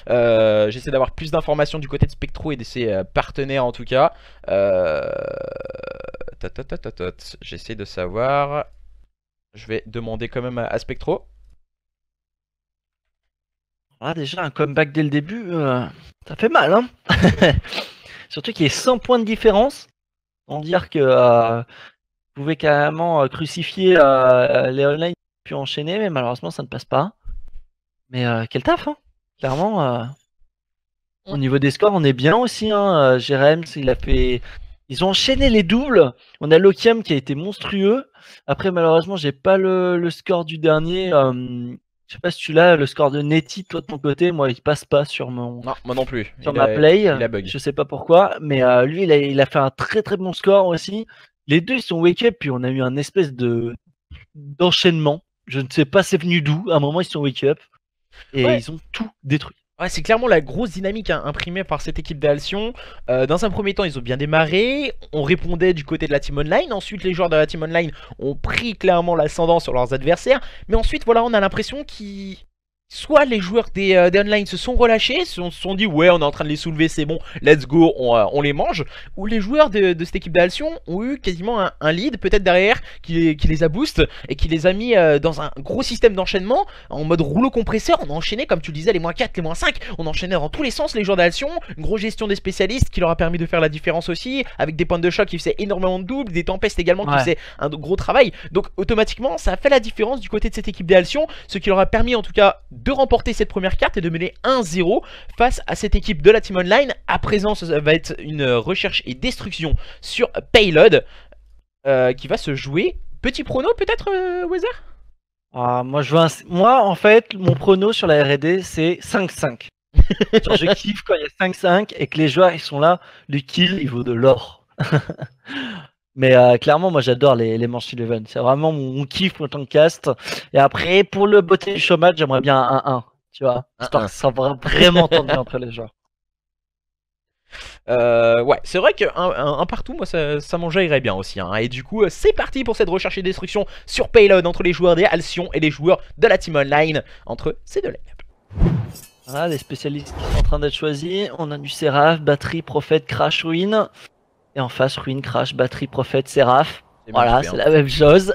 J'essaie d'avoir plus d'informations du côté de Spectro et de ses partenaires en tout cas. J'essaie de savoir. Je vais demander quand même à Spectro. Ah, déjà, un comeback dès le début, ça fait mal, hein. Surtout qu'il y ait 100 points de différence. On dire que vous pouvez carrément crucifier les online puis enchaîner, mais malheureusement, ça ne passe pas. Mais quel taf, hein. Clairement, au niveau des scores, on est bien aussi, hein. Jérémy, ils ont enchaîné les doubles. On a Lokiam qui a été monstrueux. Après, malheureusement, j'ai pas le score du dernier. Je sais pas si tu l'as, le score de Netty, toi de ton côté, moi il passe pas sur mon. Non, moi non plus. Sur ma play. Il a bug. Je sais pas pourquoi, mais lui il a fait un très très bon score aussi. Les deux ils sont wake up, puis on a eu un espèce d'enchaînement. Je ne sais pas c'est venu d'où. À un moment ils sont wake up et ils ont tout détruit. Ouais, c'est clairement la grosse dynamique imprimée par cette équipe d'Alcyon. Dans un premier temps, ils ont bien démarré. On répondait du côté de la Team Online. Ensuite, les joueurs de la Team Online ont pris clairement l'ascendant sur leurs adversaires. Mais ensuite, voilà, on a l'impression qu'ils... Soit les joueurs des online se sont relâchés, se sont dit ouais on est en train de les soulever, c'est bon, let's go, on les mange. Ou les joueurs de cette équipe d'Alcyon ont eu quasiment un lead peut-être derrière qui les a boost et qui les a mis dans un gros système d'enchaînement en mode rouleau compresseur. On a enchaîné comme tu le disais les -4, les -5, on enchaînait dans tous les sens les joueurs d'Alcyon. Une grosse gestion des spécialistes qui leur a permis de faire la différence aussi, avec des points de choc qui faisaient énormément de doubles, des tempestes également qui faisaient un gros travail. Donc automatiquement ça a fait la différence du côté de cette équipe d'Alcyon, ce qui leur a permis en tout cas de remporter cette première carte et de mener 1-0 face à cette équipe de la Team Online. À présent, ça va être une recherche et destruction sur Payload qui va se jouer. Petit prono peut-être, Weather? Moi, en fait, mon prono sur la R&D, c'est 5-5. Je kiffe quand il y a 5-5 et que les joueurs ils sont là, le kill il vaut de l'or. Mais clairement, moi j'adore les manches 11. C'est vraiment mon kiff en tant que cast. Et après, pour le beauté du showmatch, j'aimerais bien un 1-1. Tu vois, histoire que ça va vraiment tendu entre les joueurs. Ouais, c'est vrai qu'un partout, moi ça m'enjaillerait bien aussi. Et du coup, c'est parti pour cette recherche et destruction sur Payload entre les joueurs des Alcyon et les joueurs de la Team Online. Entre ces deux line-up. Voilà, les spécialistes qui sont en train d'être choisis. On a du Seraph, Batterie, Prophète, Crash, Ruin. Et en face, Ruin, Crash, Batterie, Prophète, Seraph. Voilà, c'est la même chose.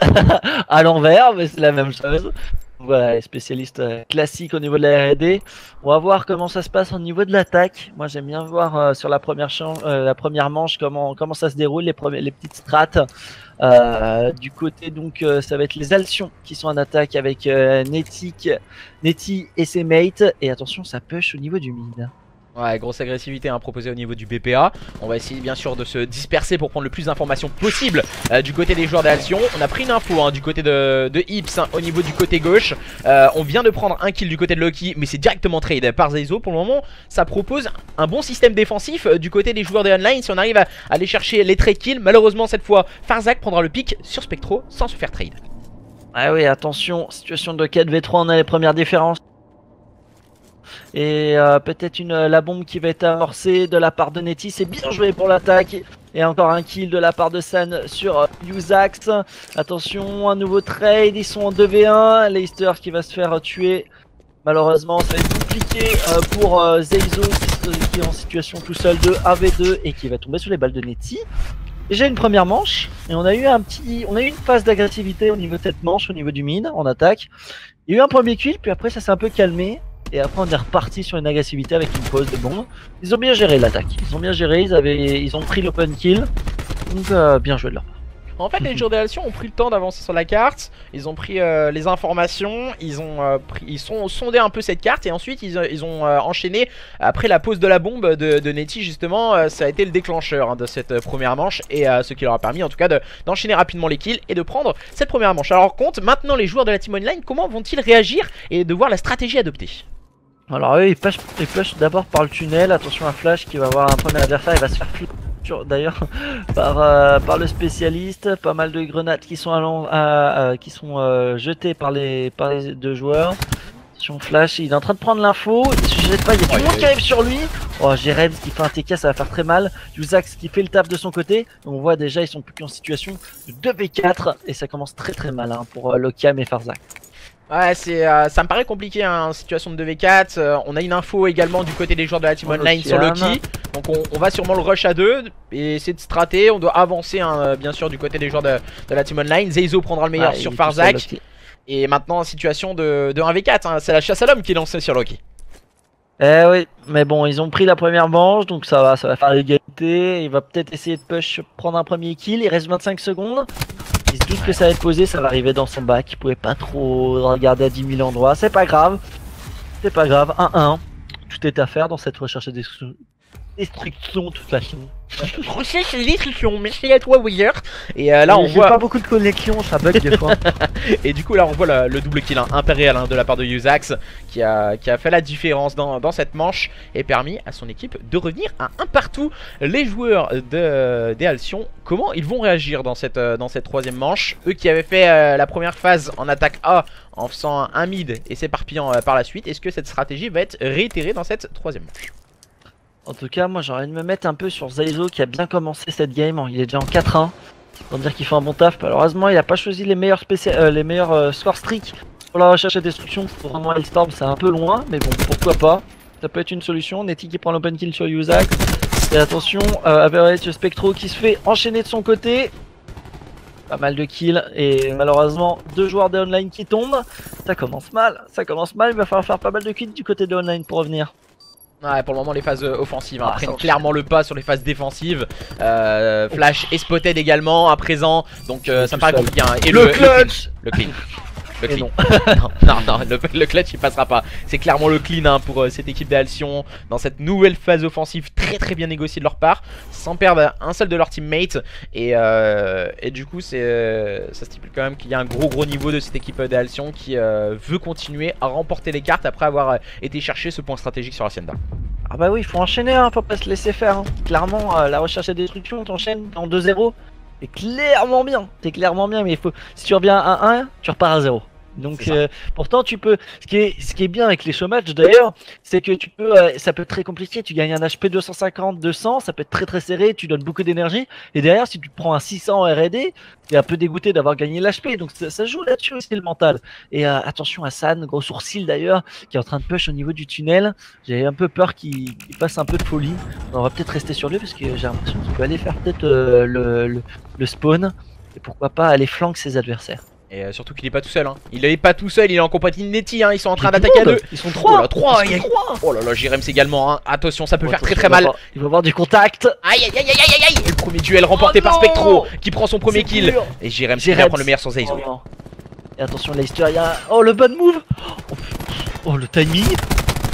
À l'envers, mais c'est la même chose. Voilà, les spécialistes classiques au niveau de la R&D. On va voir comment ça se passe au niveau de l'attaque. Moi, j'aime bien voir sur la première manche comment ça se déroule, les petites strates. Du côté, donc, ça va être les Alcyon qui sont en attaque avec Netty et ses mates. Et attention, ça push au niveau du mid. Ouais, grosse agressivité proposée au niveau du BPA. On va essayer bien sûr de se disperser pour prendre le plus d'informations possible du côté des joueurs d'Alcyon. On a pris une info du côté de Ips au niveau du côté gauche. On vient de prendre un kill du côté de Loki, mais c'est directement trade par Zeizo. Pour le moment, ça propose un bon système défensif du côté des joueurs de online. Si on arrive à aller chercher les trade kills, malheureusement cette fois, Farzak prendra le pick sur Spectro sans se faire trade. Ah oui, attention, situation de 4v3, on a les premières différences. Et peut-être la bombe qui va être amorcée de la part de Netty. C'est bien joué pour l'attaque. Et encore un kill de la part de San sur Yuzax. Attention, un nouveau trade. Ils sont en 2v1. Leicester qui va se faire tuer. Malheureusement, ça va être compliqué pour Zeizo qui est en situation tout seul de 1v2 et qui va tomber sous les balles de Netty. Déjà une première manche. Et on a eu une phase d'agressivité au niveau de cette manche, au niveau du mid, en attaque. Il y a eu un premier kill, puis après ça s'est un peu calmé. Et après on est reparti sur une agressivité avec une pause de bombe. Ils ont bien géré l'attaque, ils ont bien géré, ils ont pris l'open kill. Donc bien joué de leur part. En fait, les joueurs des Alcyon ont pris le temps d'avancer sur la carte. Ils ont pris les informations. Ils ont sondé un peu cette carte. Et ensuite, ils ont enchaîné. Après la pause de la bombe de Netty, justement, ça a été le déclencheur de cette première manche. Et ce qui leur a permis, en tout cas, d'enchaîner rapidement les kills et de prendre cette première manche. Alors, compte maintenant les joueurs de la Team Online. Comment vont-ils réagir et de voir la stratégie adoptée? Alors, eux, ils push d'abord par le tunnel. Attention à Flash qui va avoir un premier adversaire. Il va se faire d'ailleurs par le spécialiste, pas mal de grenades qui sont jetées par les deux joueurs. Attention flash, il est en train de prendre l'info, je sais pas, il y a tout le monde qui arrive sur lui. Oh Jerem qui fait un TK, ça va faire très mal. Yuzax qui fait le taf de son côté. On voit déjà ils sont plus qu'en situation de 2v4 et ça commence très mal hein, pour Lokiam et Farzak. Ouais, ça me paraît compliqué hein, en situation de 2v4. On a une info également du côté des joueurs de la team online sur Loki. Donc on va sûrement le rush à 2 et essayer de strater. On doit avancer hein, bien sûr du côté des joueurs de la team online. Zeizo prendra le meilleur sur Farzak. Et maintenant en situation de 1v4, hein, c'est la chasse à l'homme qui est lancée sur Loki. Eh oui, mais bon, ils ont pris la première manche, donc ça va faire l'égalité. Il va peut-être essayer de push, prendre un premier kill. Il reste 25 secondes. Il se doute que ça va être posé, ça va arriver dans son bac. Il pouvait pas trop regarder à 10 000 endroits. C'est pas grave. C'est pas grave. 1-1. Tout est à faire dans cette recherche de destruction toute la chaîne. Recherche de destruction, merci à toi Willer. Et là on voit pas beaucoup de connexion, ça bug des fois. Et du coup là on voit le double kill hein, impérial hein, de la part de Yuzax qui a fait la différence dans cette manche et permis à son équipe de revenir à un partout. Les joueurs des Alcyon, comment ils vont réagir dans cette troisième manche? Eux qui avaient fait la première phase en attaque A en faisant un mid et s'éparpillant par la suite, est-ce que cette stratégie va être réitérée dans cette troisième manche? En tout cas, moi j'aurais envie de me mettre un peu sur Zeizo qui a bien commencé cette game. Il est déjà en 4-1. Pour dire qu'il fait un bon taf. Malheureusement, il a pas choisi les meilleurs, score streak pour la recherche et destruction. Pour vraiment Hellstorm, c'est un peu loin. Mais bon, pourquoi pas. Ça peut être une solution. Netty qui prend l'open kill sur Yuzax. Et attention, Average Spectro qui se fait enchaîner de son côté. Pas mal de kills. Et malheureusement, 2 joueurs de online qui tombent. Ça commence mal. Ça commence mal. Il va falloir faire pas mal de kills du côté de online pour revenir. Ouais, pour le moment les phases offensives hein, prennent clairement le pas sur les phases défensives. Flash est spotted également à présent, donc ça me paraît compliqué hein. Et le clutch, le clean. Le clean. Non. Le clutch il passera pas. C'est clairement le clean hein, pour cette équipe d'Alcyon dans cette nouvelle phase offensive très bien négociée de leur part, sans perdre un seul de leurs teammates. Et du coup ça stipule quand même qu'il y a un gros niveau de cette équipe d'Alcyon qui veut continuer à remporter les cartes après avoir été chercher ce point stratégique sur Hacienda. Ah bah oui, il faut enchaîner hein, faut pas se laisser faire hein. Clairement la recherche et destruction, t'enchaînes en 2-0. T'es clairement bien, mais il faut, si tu reviens à 1, tu repars à 0. Donc pourtant tu peux, ce qui est bien avec les showmatchs d'ailleurs, c'est que tu peux, ça peut être très compliqué, tu gagnes un HP 250, 200, ça peut être très serré, tu donnes beaucoup d'énergie, et derrière si tu prends un 600 R&D, t'es un peu dégoûté d'avoir gagné l'HP, donc ça joue là-dessus aussi le mental. Et attention à San, gros sourcil d'ailleurs, qui est en train de push au niveau du tunnel, j'ai un peu peur qu'il fasse un peu de folie, on va peut-être rester sur lui parce que j'ai l'impression qu'il peut aller faire peut-être le spawn, et pourquoi pas aller flanquer ses adversaires. Et surtout qu'il est pas tout seul hein. Il est pas tout seul, il est en compagnie de Netty hein. Ils sont en train d'attaquer à 2. Ils sont 3. Oh là 3. Oh là là, Jirems également hein. Attention, ça peut faire très mal. Il va avoir du contact. Aïe. Et le premier duel remporté par Spectro qui prend son premier kill. Et Jirems qui vient prendre le meilleur sur Zeizo. Et attention Leicester, il y a... Oh le bad move. Oh le timing.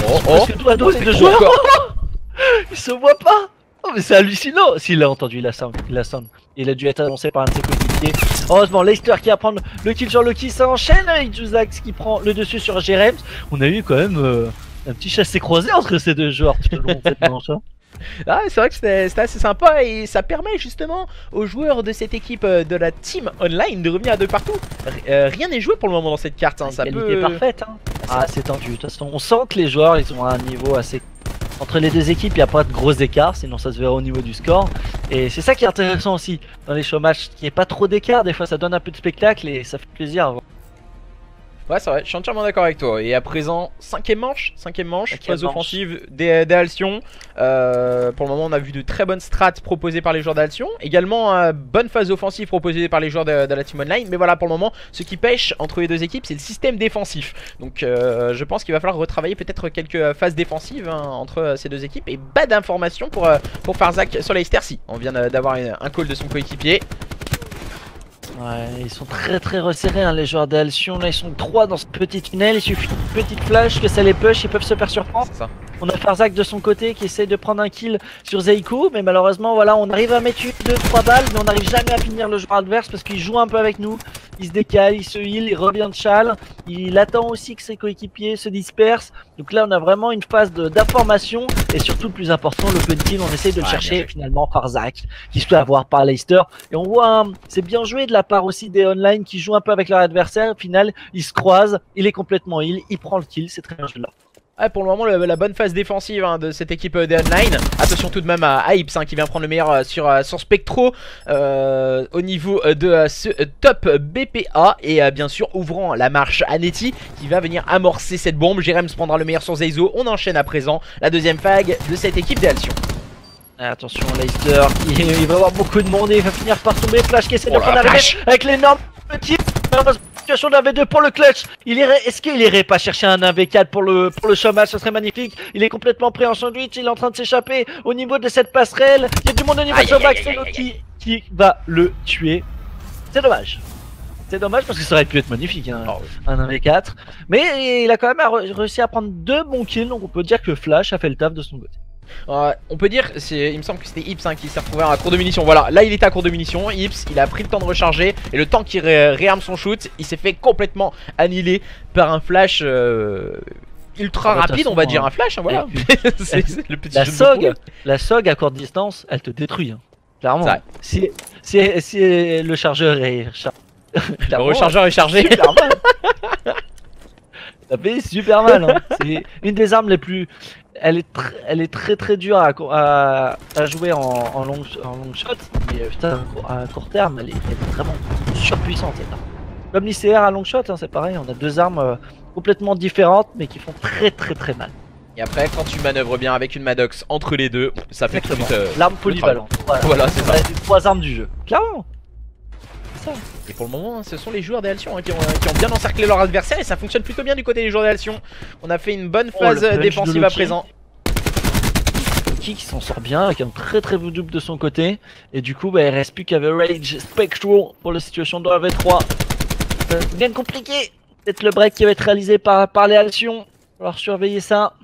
Oh dos à dos les deux joueurs. Il se voit pas. Oh mais c'est hallucinant. S'il l'a entendu, il a sound. Il a dû être annoncé par un de ses coéquipiers. Heureusement Leicester qui va prendre le kill sur Loki, ça enchaîne avec Yuzax qui prend le dessus sur Jerem. On a eu quand même un petit chassé-croisé entre ces deux joueurs tout au long de cette manche. Ah, c'est vrai que c'était assez sympa et ça permet justement aux joueurs de cette équipe de la team online de revenir à 2 partout. Rien n'est joué pour le moment dans cette carte. Hein. Ça peut... parfaite. Hein. Ah, c'est tendu. De toute façon, on sent que les joueurs ils ont un niveau assez. Entre les deux équipes, il n'y a pas de gros écart, sinon ça se verra au niveau du score. Et c'est ça qui est intéressant aussi dans les showmatchs, qu'il n'y ait pas trop d'écart. Des fois, ça donne un peu de spectacle et ça fait plaisir à voir. Ouais, c'est vrai, je suis entièrement d'accord avec toi. Et à présent, cinquième manche, phase offensive des Alcyon. Pour le moment, on a vu de très bonnes strats proposées par les joueurs d'Alcyon. Également, bonne phase offensive proposée par les joueurs de la team online. Mais voilà, pour le moment, ce qui pêche entre les deux équipes, c'est le système défensif. Donc, je pense qu'il va falloir retravailler peut-être quelques phases défensives hein, entre ces deux équipes. Et bas d'informations pour Farzak sur Leicester. Si, on vient d'avoir un call de son coéquipier. Ouais, ils sont très resserrés hein, les joueurs d'Alcyon. Là, ils sont 3 dans ce petit tunnel. Il suffit d'une petite flash que ça les push, ils peuvent se faire surprendre. C'est ça. On a Farzak de son côté qui essaie de prendre un kill sur Zeiko, mais malheureusement voilà, on arrive à mettre 2-3 balles, mais on n'arrive jamais à finir le joueur adverse parce qu'il joue un peu avec nous. Il se décale, il se heal, il revient de châle, il attend aussi que ses coéquipiers se dispersent. Donc là on a vraiment une phase d'information et surtout le plus important, l'open kill, on essaye de le chercher finalement Farzak qui se fait avoir par Leicester. Et on voit, c'est bien joué de la part aussi des online qui jouent un peu avec leur adversaire. Au final, ils se croisent, il est complètement heal, il prend le kill, c'est très bien joué là. Ouais, pour le moment, la bonne phase défensive de cette équipe des online. Attention tout de même à Ips qui vient prendre le meilleur sur Spectro au niveau de ce top BPA. Et bien sûr, ouvrant la marche à Netty qui va venir amorcer cette bombe. Jerems prendra le meilleur sur Zeizo. On enchaîne à présent la deuxième phase de cette équipe des Alcyon. Attention, Leicester, il va avoir beaucoup de monde et il va finir par tomber. Flash qui essaie de prendre la VP avec l'énorme petit. Situation de 1v2 pour le clutch. Est-ce qu'il irait pas chercher un 1v4 pour le chômage? Ce serait magnifique. Il est complètement prêt en sandwich. Il est en train de s'échapper au niveau de cette passerelle. Il y a du monde au niveau de Sobax qui va le tuer. C'est dommage. C'est dommage parce que ça aurait pu être magnifique, hein, un 1v4. Mais il a quand même réussi à prendre 2 bons kills. Donc on peut dire que Flash a fait le taf de son côté. On peut dire, il me semble que c'était Ips qui s'est retrouvé à court de munitions. Voilà, là il était à court de munitions. Ips, il a pris le temps de recharger. Et le temps qu'il réarme son shoot, il s'est fait complètement annihiler par un flash ultra rapide, on va dire. Un flash, hein, voilà. C'est le petit la SOG à courte distance, elle te détruit, hein. Clairement. Si le chargeur est le rechargeur est chargé. Ça fait super mal, hein. C'est une des armes les plus... Elle est très dure à jouer en long shot, mais putain, à court terme, elle est vraiment surpuissante cette arme. Comme l'ICR à long shot, hein, c'est pareil, on a 2 armes complètement différentes, mais qui font très mal. Et après, quand tu manœuvres bien avec une Maddox entre les deux, ça fait tout l'arme polyvalente. Voilà, c'est ça. Les 3 armes du jeu, clairement. Et pour le moment, ce sont les joueurs des Alcyon qui ont bien encerclé leur adversaire et ça fonctionne plutôt bien du côté des joueurs des Alcyon. On a fait une bonne phase défensive à présent. Loki qui s'en sort bien avec un très beau double de son côté. Et du coup, il reste plus qu'Average Spectral pour la situation de 1v3. Bien compliqué. Peut-être le break qui va être réalisé par les Alcyon. Il va falloir surveiller ça.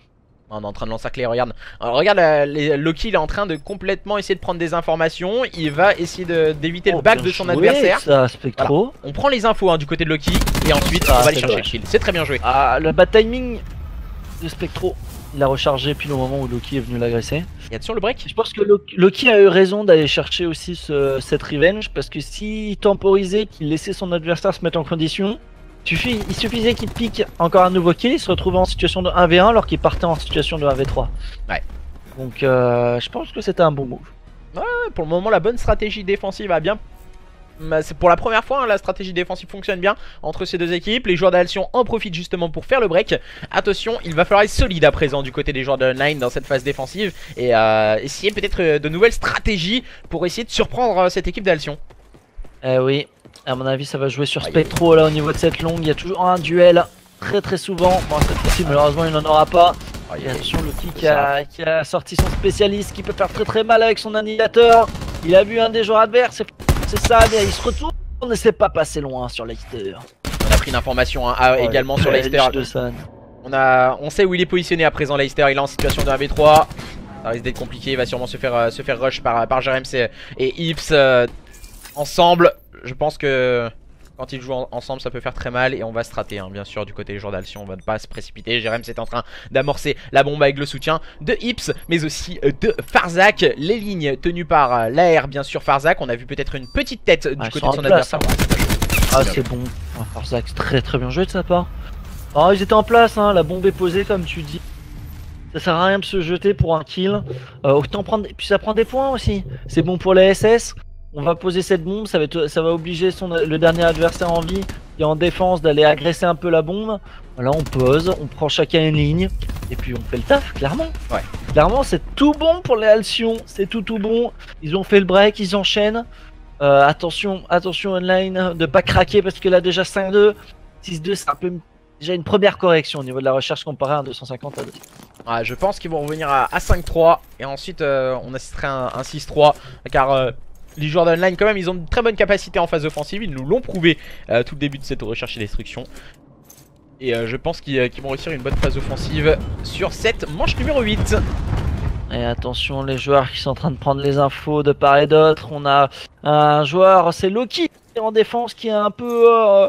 On est en train de l'encercler, regarde. Alors, regarde, Loki il est en train de complètement essayer de prendre des informations. Il va essayer d'éviter le back de son adversaire. Ça, Spectro. Voilà. On prend les infos du côté de Loki et ensuite on va aller chercher le kill. C'est très bien joué. Le bad timing de Spectro. Il a rechargé pile au moment où Loki est venu l'agresser. Et attention le break. Je pense que Loki a eu raison d'aller chercher aussi cette revenge. Parce que s'il temporisait, qu'il laissait son adversaire se mettre en condition, il suffisait qu'il pique encore un nouveau kill, il se retrouvait en situation de 1v1 alors qu'il partait en situation de 1v3. Ouais. Donc je pense que c'était un bon move. Ouais, pour le moment la bonne stratégie défensive a bien... C'est pour la première fois, hein, la stratégie défensive fonctionne bien entre ces deux équipes. Les joueurs d'Alcyon en profitent justement pour faire le break. Attention, il va falloir être solide à présent du côté des joueurs de online dans cette phase défensive. Et essayer peut-être de nouvelles stratégies pour essayer de surprendre cette équipe d'Alcyon. Oui. À mon avis, ça va jouer sur Spectro là au niveau de cette longue. Il y a toujours un duel très souvent. Bon, cette fois-ci, malheureusement, il n'en aura pas. Et attention, Loki qui a sorti son spécialiste qui peut faire très mal avec son annihilateur. Il a vu un des joueurs adverses. C'est ça, mais il se retourne. On ne s'est pas passé loin sur Leicester. On a pris une information également sur Leicester. On sait où il est positionné à présent. Leicester, il est en situation de 1v3. Ça risque d'être compliqué. Il va sûrement se faire rush par Jerems et Ips ensemble. Je pense que quand ils jouent ensemble ça peut faire très mal et on va se rater bien sûr du côté des joueurs d'Alcyon. On va pas se précipiter. Jerems est en train d'amorcer la bombe avec le soutien de Ips mais aussi de Farzak. Les lignes tenues par l'AR bien sûr Farzak. On a vu peut-être une petite tête du côté de son adversaire. C'est bon. Farzak très bien joué de sa part. Alors ils étaient en place, la bombe est posée comme tu dis. Ça sert à rien de se jeter pour un kill. Autant prendre... Et puis ça prend des points aussi. C'est bon pour les SS. On va poser cette bombe, ça va obliger le dernier adversaire en vie et en défense d'aller agresser un peu la bombe. Voilà, on pose, on prend chacun une ligne et puis on fait le taf, clairement. Ouais. Clairement, c'est tout bon pour les Alcyon, c'est tout bon. Ils ont fait le break, ils enchaînent. Attention online de pas craquer parce que là déjà 5-2, 6-2, c'est un peu déjà une première correction au niveau de la recherche comparée à un 250 à 2. Ouais, je pense qu'ils vont revenir à 5-3 et ensuite on assisterait à un 6-3 car... les joueurs d'online quand même ils ont de très bonnes capacités en phase offensive. Ils nous l'ont prouvé tout le début de cette recherche et destruction. Et je pense qu'ils vont réussir une bonne phase offensive sur cette manche numéro 8. Et attention, les joueurs qui sont en train de prendre les infos de part et d'autre. On a un joueur, c'est Loki en défense, qui est un peu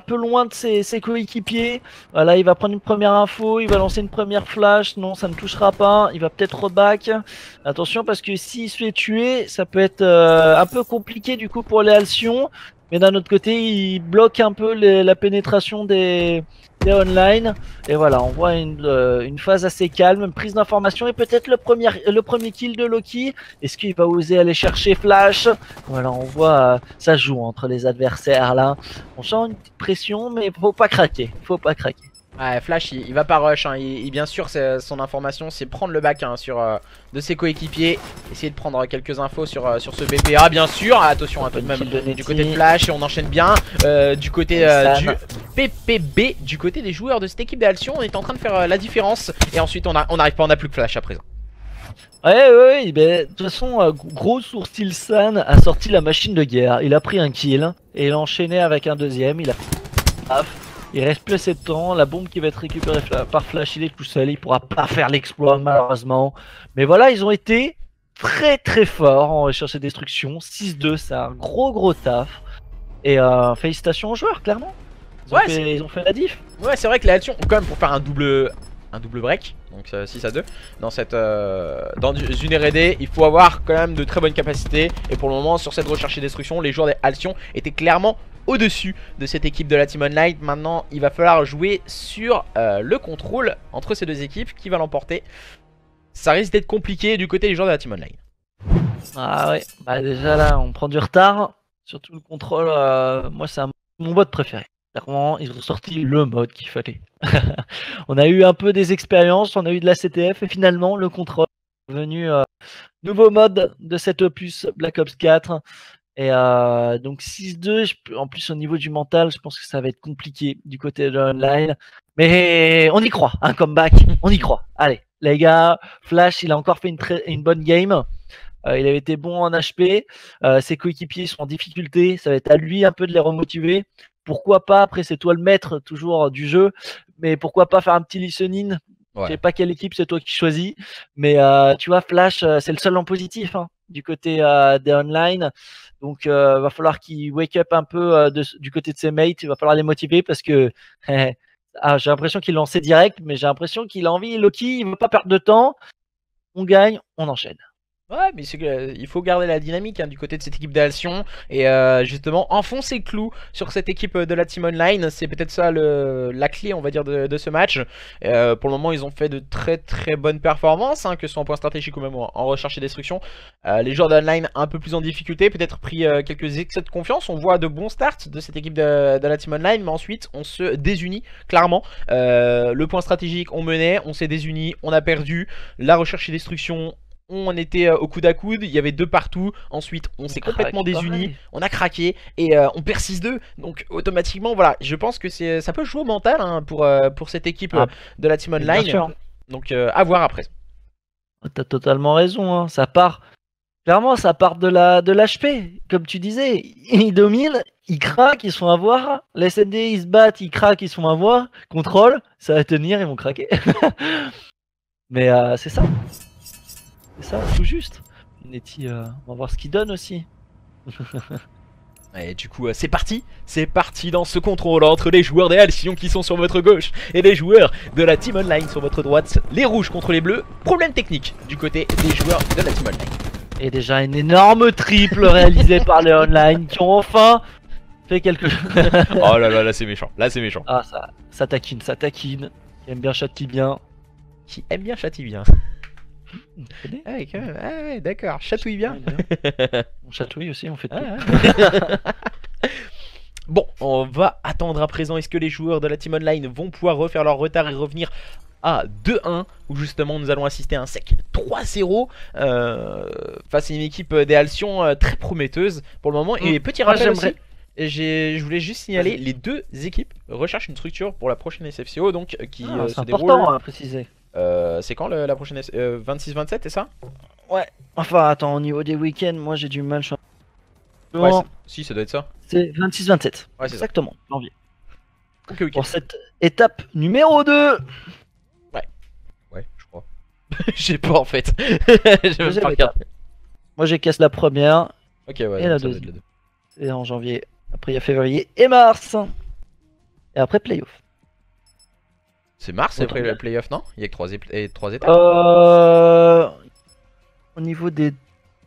loin de ses coéquipiers. Voilà, il va prendre une première info, il va lancer une première flash. Non, ça ne touchera pas. Il va peut-être reback. Attention, parce que s'il se fait tuer, ça peut être un peu compliqué du coup pour les Alcyon. Mais d'un autre côté, il bloque un peu la pénétration des online. Et voilà, on voit une phase assez calme, une prise d'information et peut-être le premier kill de Loki. Est-ce qu'il va oser aller chercher Flash? Voilà, on voit ça joue entre les adversaires là. On sent une petite pression, mais faut pas craquer. Faut pas craquer. Ouais, Flash il va pas rush, hein. Bien sûr son information c'est prendre le back hein, de ses coéquipiers. Essayer de prendre quelques infos sur ce BPA bien sûr. Attention tout de même du côté de Flash et on enchaîne bien. Du côté du PPB, du côté des joueurs de cette équipe d'Alcyon, on est en train de faire la différence. Et ensuite on n'arrive pas, on n'a plus que Flash à présent. Ouais, de toute façon, gros sourcil San a sorti la machine de guerre. Il a pris un kill et il a enchaîné avec un deuxième. Il a fait... Il reste plus assez de temps, la bombe qui va être récupérée par Flash, il est tout seul, il pourra pas faire l'exploit malheureusement. Mais voilà, ils ont été très forts en recherche et destruction. 6-2, c'est un gros taf. Et félicitations aux joueurs, clairement. Ils ont fait la diff. Ouais, c'est vrai que la Alcyon, quand même, pour faire un double break, donc 6-2, dans une R&D, il faut avoir quand même de très bonnes capacités. Et pour le moment, sur cette recherche et destruction, les joueurs des Alcyon étaient clairement au-dessus de cette équipe de la Team Online. Maintenant il va falloir jouer sur le contrôle entre ces deux équipes. Qui va l'emporter? Ça risque d'être compliqué du côté des joueurs de la Team Online. Ah ouais, bah déjà là on prend du retard. Surtout le contrôle, moi c'est mon mode préféré. Clairement ils ont sorti le mode qu'il fallait. On a eu un peu des expériences, on a eu de la CTF et finalement le contrôle est devenu nouveau mode de cet opus Black Ops 4. Et donc 6-2, en plus au niveau du mental, je pense que ça va être compliqué du côté de l'online. Mais on y croit, un comeback, on y croit. Allez, les gars, Flash, il a encore fait une bonne game. Il avait été bon en HP. Ses coéquipiers sont en difficulté. Ça va être à lui un peu de les remotiver. Pourquoi pas, après c'est toi le maître toujours du jeu. Mais pourquoi pas faire un petit listening. Ouais. Je sais pas quelle équipe c'est toi qui choisis. Mais tu vois, Flash, c'est le seul en positif hein, du côté des online. Donc va falloir qu'il wake up un peu du côté de ses mates. Il va falloir les motiver parce que j'ai l'impression qu'il lançait direct. Mais j'ai l'impression qu'il a envie. Loki, il veut pas perdre de temps. On gagne, on enchaîne. Ouais, mais il faut garder la dynamique hein, du côté de cette équipe d'Alcyon. Et justement, enfoncer le clou sur cette équipe de la Team Online. C'est peut-être ça la clé, on va dire, de ce match. Pour le moment, ils ont fait de très bonnes performances, hein, que ce soit en point stratégique ou même en recherche et destruction. Les joueurs d'Online un peu plus en difficulté, peut-être pris quelques excès de confiance. On voit de bons starts de cette équipe de la Team Online, mais ensuite, on se désunit, clairement. Le point stratégique, on menait, on s'est désunis, on a perdu. La recherche et destruction, on était au coude à coude, il y avait deux partout. Ensuite on s'est complètement désunis, on a craqué et on perd 6-2. Donc automatiquement voilà, je pense que ça peut jouer au mental hein, pour cette équipe de la Team Online. Donc à voir après. T'as totalement raison hein. Clairement ça part de l'HP. Comme tu disais, ils dominent, ils craquent, ils sont à voir. Les SND ils se battent, ils craquent, ils sont à voir. Contrôle, ça va tenir, ils vont craquer. Mais c'est ça. C'est ça, tout juste. Netty, on va voir ce qu'il donne aussi. Et du coup, c'est parti dans ce contrôle entre les joueurs des Alcyon qui sont sur votre gauche et les joueurs de la Team Online sur votre droite. Les rouges contre les bleus, problème technique du côté des joueurs de la Team Online. Et déjà une énorme triple réalisée par les Online qui ont enfin fait quelque chose. Oh là c'est méchant, là c'est méchant. Ah ça taquine, qui aime bien châtie bien. Qui aime bien châtie bien. Ah ouais, quand même. Ah ouais, d'accord, chatouille bien. On chatouille aussi, on fait tout. Bon, on va attendre à présent. Est-ce que les joueurs de la Team Online vont pouvoir refaire leur retard et revenir à 2-1, où justement nous allons assister à un sec 3-0 face à une équipe des Alcyon très prometteuse pour le moment. Et petit rappel aussi, je voulais juste signaler, les deux équipes recherchent une structure pour la prochaine SFCO, donc qui se déroule. Important à préciser. C'est quand la prochaine 26-27, c'est ça? Ouais. Enfin, attends, au niveau des week-ends, moi j'ai du mal. Ouais, si, ça doit être ça. C'est 26-27. Ouais, c'est exactement, janvier. pour cette étape numéro 2. Ouais, je crois. J'ai pas en fait. Moi j'ai cassé la première. Ok, ouais. Et la deuxième. Et en janvier. Après il y a février et mars. Et après playoff. C'est mars après le playoff, non? Il y a que 3 étapes. Au niveau des...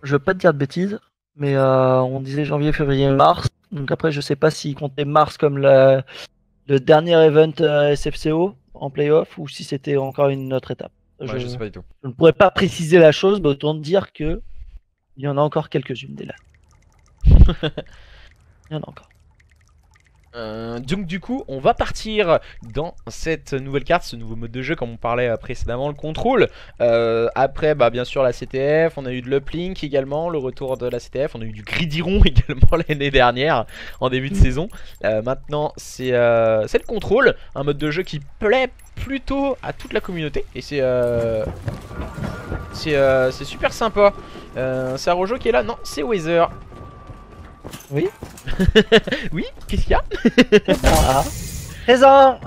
Je veux pas te dire de bêtises. Mais on disait janvier, février, mars. Donc après je sais pas s'ils comptaient mars comme le dernier event SFCO en playoff. Ou si c'était encore une autre étape. Ouais, je sais pas du tout. Je ne pourrais pas préciser la chose. Mais autant dire que il y en a encore quelques-unes dès là. Il y en a encore. Donc du coup on va partir dans cette nouvelle carte, ce nouveau mode de jeu comme on parlait précédemment, le contrôle. Après bah bien sûr la CTF, on a eu de l'uplink également, le retour de la CTF, on a eu du gridiron également l'année dernière en début de saison. Maintenant c'est le contrôle, un mode de jeu qui plaît plutôt à toute la communauté et c'est super sympa. C'est Arojo qui est là, non c'est Weather. Oui. Oui, qu'est-ce qu'il y a? Présent.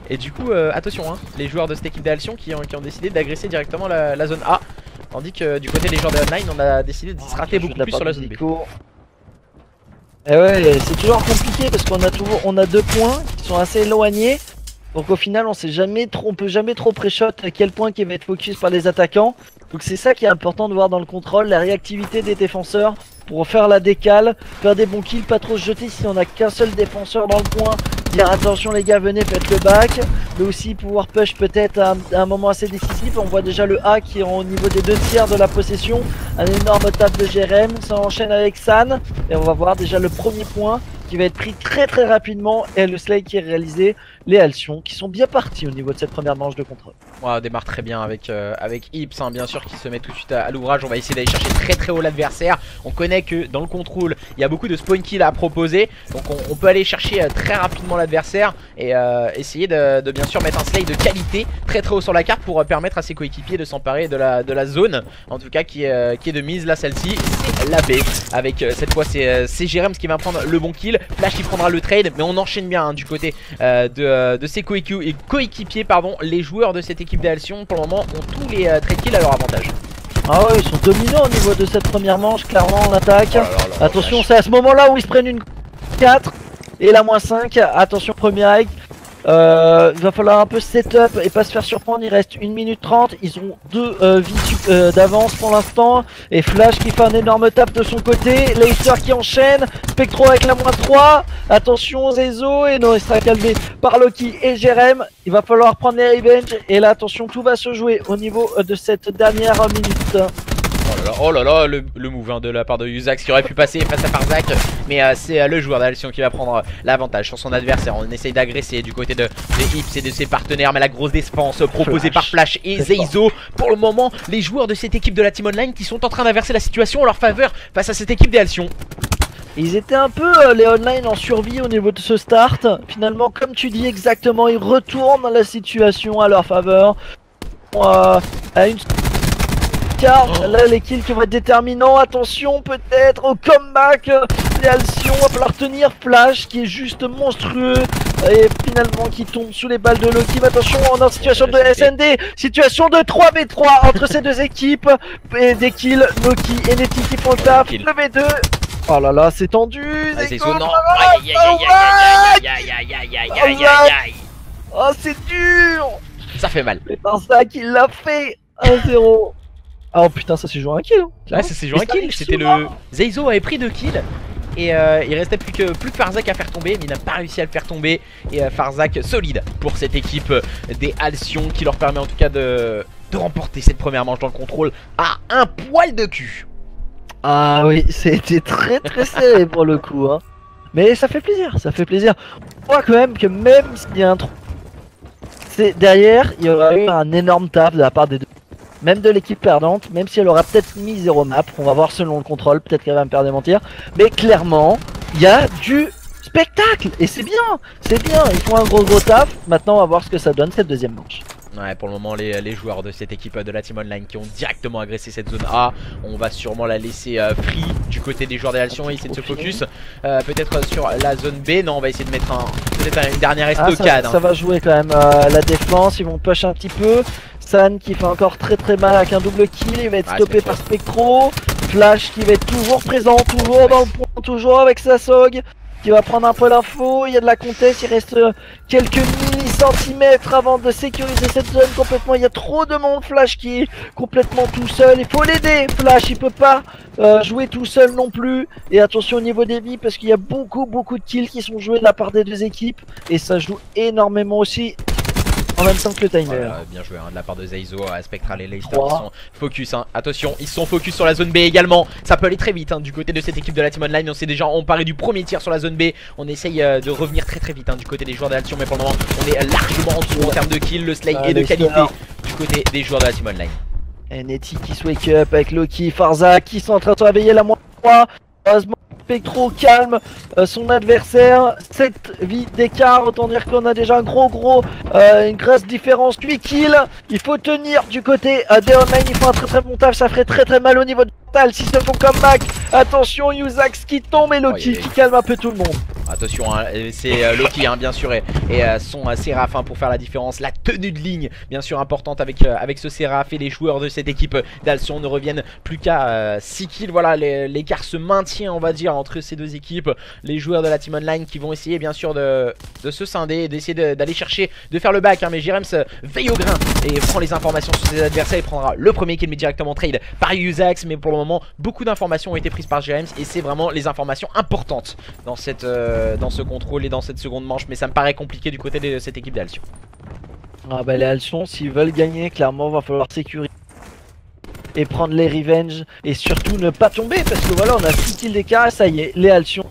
Et du coup, attention, hein, les joueurs de cette équipe d'Alcyon qui ont décidé d'agresser directement la zone A. Tandis que du côté des joueurs de online, on a décidé de se rater beaucoup plus sur la zone B. Et ouais, c'est toujours compliqué parce qu'on a 2 points qui sont assez éloignés. Donc au final, on peut jamais trop pré-shot à quel point qui va être focus par les attaquants. Donc c'est ça qui est important de voir dans le contrôle, la réactivité des défenseurs pour faire la décale, faire des bons kills, pas trop se jeter si on a qu'un seul défenseur dans le coin, dire attention les gars venez faites le back, mais aussi pouvoir push peut-être à un moment assez décisif. On voit déjà le A qui est au niveau des 2 tiers de la possession, un énorme tap de GRM, ça enchaîne avec San et on va voir déjà le premier point qui va être pris très rapidement et le slay qui est réalisé, les Alcyon qui sont bien partis au niveau de cette première manche de contrôle. Ouais, on démarre très bien avec Ips, hein, bien sûr qui se met tout de suite à l'ouvrage. On va essayer d'aller chercher très haut l'adversaire. On connaît que dans le contrôle il y a beaucoup de spawn kills à proposer, donc on peut aller chercher très rapidement l'adversaire et essayer de bien sûr mettre un slay de qualité très haut sur la carte pour permettre à ses coéquipiers de s'emparer de la zone, en tout cas qui est de mise. Là celle-ci c'est la B avec cette fois c'est Jérém qui va prendre le bon kill. Flash qui prendra le trade, mais on enchaîne bien hein, du côté de ses coéquipiers. Les joueurs de cette équipe d'Alcyon pour le moment ont tous les trade kills à leur avantage. Ah ouais, ils sont dominants au niveau de cette première manche, clairement en attaque. Attention, c'est à ce moment là où ils se prennent une 4 et la -5. Attention, premier hike. Il va falloir un peu setup et pas se faire surprendre. Il reste 1 minute 30. Ils ont 2 vies d'avance pour l'instant. Et Flash qui fait un énorme tap de son côté. Leicester qui enchaîne. Spectro avec la -3. Attention Zezo. Et non, il sera calmé par Loki et Jérém. Il va falloir prendre les revenge. Et là, attention, tout va se jouer au niveau de cette dernière minute. Oh là là, le move hein, de la part de Yuzax qui aurait pu passer face à Farzak. Mais c'est le joueur d'Alcyon qui va prendre l'avantage sur son adversaire. On essaye d'agresser du côté de Ips et de ses partenaires. Mais la grosse défense proposée par Flash et Zeizo. Pour le moment, les joueurs de cette équipe de la Team Online qui sont en train d'inverser la situation en leur faveur face à cette équipe d'Alcyon. Ils étaient un peu les online en survie au niveau de ce start. Finalement, comme tu dis exactement, ils retournent la situation à leur faveur. À une là les kills qui vont être déterminants. Attention peut-être au comeback des Alcyon. Va falloir tenir Flash qui est juste monstrueux et finalement qui tombe sous les balles de Loki. Mais attention, on est en situation de SND, situation de 3v3 entre ces deux équipes et des kills. Loki et Netty qui font le taf. Le V2. Oh là là, c'est tendu. C'est sonnant. Oh c'est dur. Ça fait mal. C'est par ça qu'il l'a fait. 1-0. Oh putain, ça s'est joué un kill hein. Ouais, ça s'est joué un kill, c'était le... Zeizo avait pris 2 kills. Et il restait plus que Farzak à faire tomber, mais il n'a pas réussi à le faire tomber. Et Farzak solide pour cette équipe des Alcyon qui leur permet en tout cas de remporter cette première manche dans le contrôle à un poil de cul. Ah oui, c'était très serré pour le coup hein. Mais ça fait plaisir, ça fait plaisir. On voit quand même que même s'il y a un trou, c'est derrière, il y aura eu un énorme taf de la part des deux. Même de l'équipe perdante, même si elle aura peut-être mis 0 map, on va voir selon le contrôle, peut-être qu'elle va me faire démentir. Mais clairement, il y a du spectacle et c'est bien, ils font un gros taf. Maintenant on va voir ce que ça donne cette deuxième manche. Ouais, pour le moment, les joueurs de cette équipe de la Team Online qui ont directement agressé cette zone A, on va sûrement la laisser free du côté des joueurs des Alcyon et essayer de se focus peut-être sur la zone B. Non, on va essayer de mettre peut-être une dernière estocade. Ça va jouer quand même la défense, ils vont push un petit peu. San qui fait encore très mal avec un double kill, il va être stoppé par Spectro. Flash qui va être toujours présent, toujours dans le point, toujours avec sa SOG. Qui va prendre un peu l'info, il y a de la conteste, il reste quelques milli-centimètres avant de sécuriser cette zone complètement. Il y a trop de monde, Flash qui est complètement tout seul, il faut l'aider. Flash il peut pas jouer tout seul non plus. Et attention au niveau des vies parce qu'il y a beaucoup de kills qui sont joués de la part des deux équipes. Et ça joue énormément aussi en même temps que le timer. Voilà, bien joué de la part de Zeizo, Spectral et Leicester qui sont focus. Attention, ils sont focus sur la zone B également. Ça peut aller très vite du côté de cette équipe de la Team Online. On s'est déjà emparé du premier tir sur la zone B. On essaye de revenir très vite du côté des joueurs de l'Altion. Mais pour le moment, on est largement en dessous en termes de kills. Le slay est de qualité du côté des joueurs de la Team Online. Et Netty qui se wake up avec Loki, Farza qui sont en train de se réveiller la moins 3. Heureusement, Spectro calme son adversaire. 7 vies d'écart, autant dire qu'on a déjà une grosse différence. 8 kills, il faut tenir du côté des online, il faut un très bon taf, ça ferait très mal au niveau de mental s'ils se font comme Mac. Attention, Yuzax qui tombe et Loki qui calme un peu tout le monde. Attention, c'est Loki bien sûr et son Séraph pour faire la différence. La tenue de ligne bien sûr importante avec ce Séraph et les joueurs de cette équipe d'Alcyon ne reviennent plus qu'à 6 kills. Voilà, l'écart se maintient on va dire entre ces deux équipes. Les joueurs de la Team Online qui vont essayer bien sûr de se scinder, d'essayer d'aller chercher, de faire le back mais Jirems veille au grain et prend les informations sur ses adversaires. Il prendra le premier kill mais directement trade par Yuzax. Mais pour le moment beaucoup d'informations ont été prises par Jirems et c'est vraiment les informations importantes dans dans ce contrôle et dans cette seconde manche, mais ça me paraît compliqué du côté de cette équipe d'Alcyon. Ah bah les Alcyon, s'ils veulent gagner, clairement va falloir sécuriser et prendre les revenge et surtout ne pas tomber parce que voilà on a 6 kills d'écart, ça y est, les Alcyon.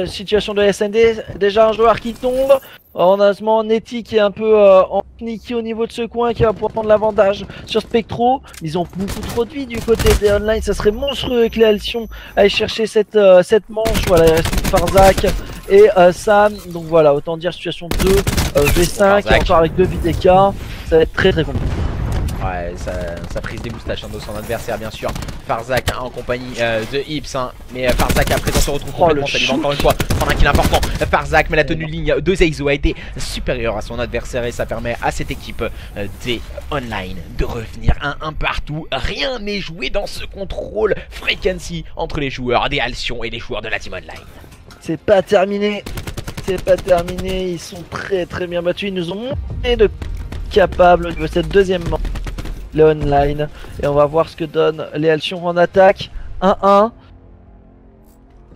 Situation de SND, déjà un joueur qui tombe. On a Netty qui est un peu en sneaky au niveau de ce coin qui va pouvoir prendre l'avantage sur Spectro. Ils ont beaucoup trop de vie du côté des online, ça serait monstrueux que les Alcyon aillent chercher cette manche. Voilà, il reste Farzak et Sam. Donc voilà, autant dire situation 2 V5 encore avec 2 vies d'écart. Ça va être très compliqué. Ouais, ça prise des moustaches de son adversaire bien sûr. Farzak en compagnie de Ips mais Farzak à présent se retrouve complètement, ça lui va encore une fois prendre un kill important. Farzak mais la tenue de ligne de Zeizo a été supérieure à son adversaire et ça permet à cette équipe des online de revenir 1-1 partout. Rien n'est joué dans ce contrôle frequency entre les joueurs des Alcyon et les joueurs de la Team Online. C'est pas terminé, ils sont très bien battus, ils nous ont montré de capables de cette deuxième manche. Les online et on va voir ce que donne les Alcyon en attaque. 1-1.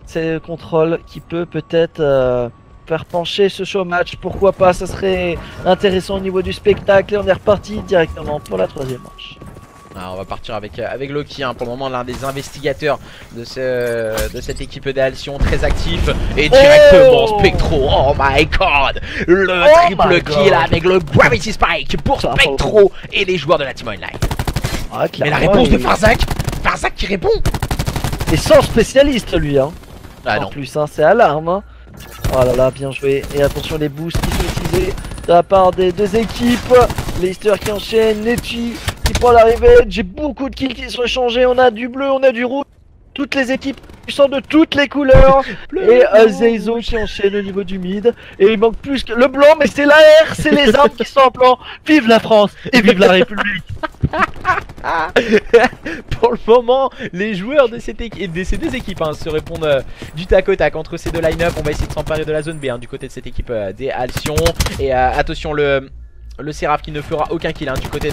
C'est le contrôle qui peut peut-être faire pencher ce show match. Pourquoi pas, ça serait intéressant au niveau du spectacle. Et on est reparti directement pour la troisième manche. Alors on va partir avec Loki pour le moment, l'un des investigateurs de cette équipe d'Alcyon, très actif. Et directement Spectro, oh my god, le triple kill avec le Gravity Spike pour Spectro et les joueurs de la Team Online. Mais la réponse de Farzak qui répond. Et sans spécialiste lui en plus c'est alarme Oh là là, bien joué. Et attention les boosts qui sont utilisés de la part des deux équipes. Leicester qui enchaîne, Netty qui prend l'arrivée. J'ai beaucoup de kills qui sont échangés. On a du bleu, on a du rouge. Toutes les équipes sont de toutes les couleurs. Et Zeizo qui enchaîne au niveau du mid. Et il manque plus que le blanc, mais c'est l'AR, c'est les armes qui sont en blanc. Vive la France et vive la République. Pour le moment, les joueurs de ces deux équipes se répondent du tac au tac entre ces deux line-up. On va essayer de s'emparer de la zone B du côté de cette équipe des Alcyon. Et attention, le Séraph qui ne fera aucun kill du côté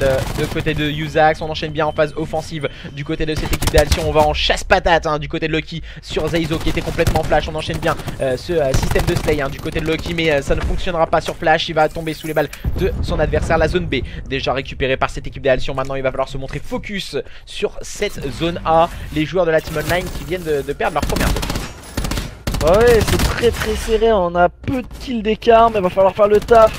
de Yuzax. On enchaîne bien en phase offensive du côté de cette équipe d'Alcyon. On va en chasse-patate du côté de Loki sur Zeizo qui était complètement flash. On enchaîne bien ce système de slay du côté de Loki, mais ça ne fonctionnera pas sur flash. Il va tomber sous les balles de son adversaire. La zone B déjà récupérée par cette équipe d'Alcyon. Maintenant il va falloir se montrer focus sur cette zone A. Les joueurs de la Team Online qui viennent de perdre leur première zone. Ouais, c'est très serré. On a peu de kills d'écart, mais il va falloir faire le taf.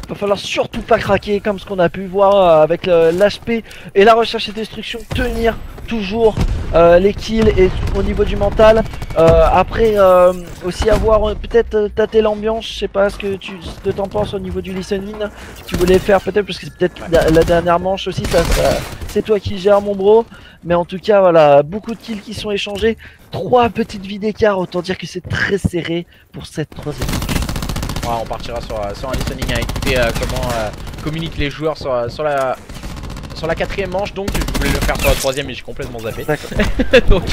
Va falloir surtout pas craquer comme ce qu'on a pu voir avec l'HP et la recherche et destruction, tenir toujours les kills et au niveau du mental. Après aussi avoir peut-être tâter l'ambiance, je sais pas ce que t'en penses au niveau du listening. Tu voulais faire peut-être parce que c'est peut-être la dernière manche aussi, ça c'est toi qui gères mon bro. Mais en tout cas voilà, beaucoup de kills qui sont échangés, 3 petites vies d'écart, autant dire que c'est très serré pour cette 3e manche. Ouais, on partira sur un listening à écouter comment communiquent les joueurs sur la 4e manche, donc je voulais le faire sur la 3e mais j'ai complètement zappé. Donc,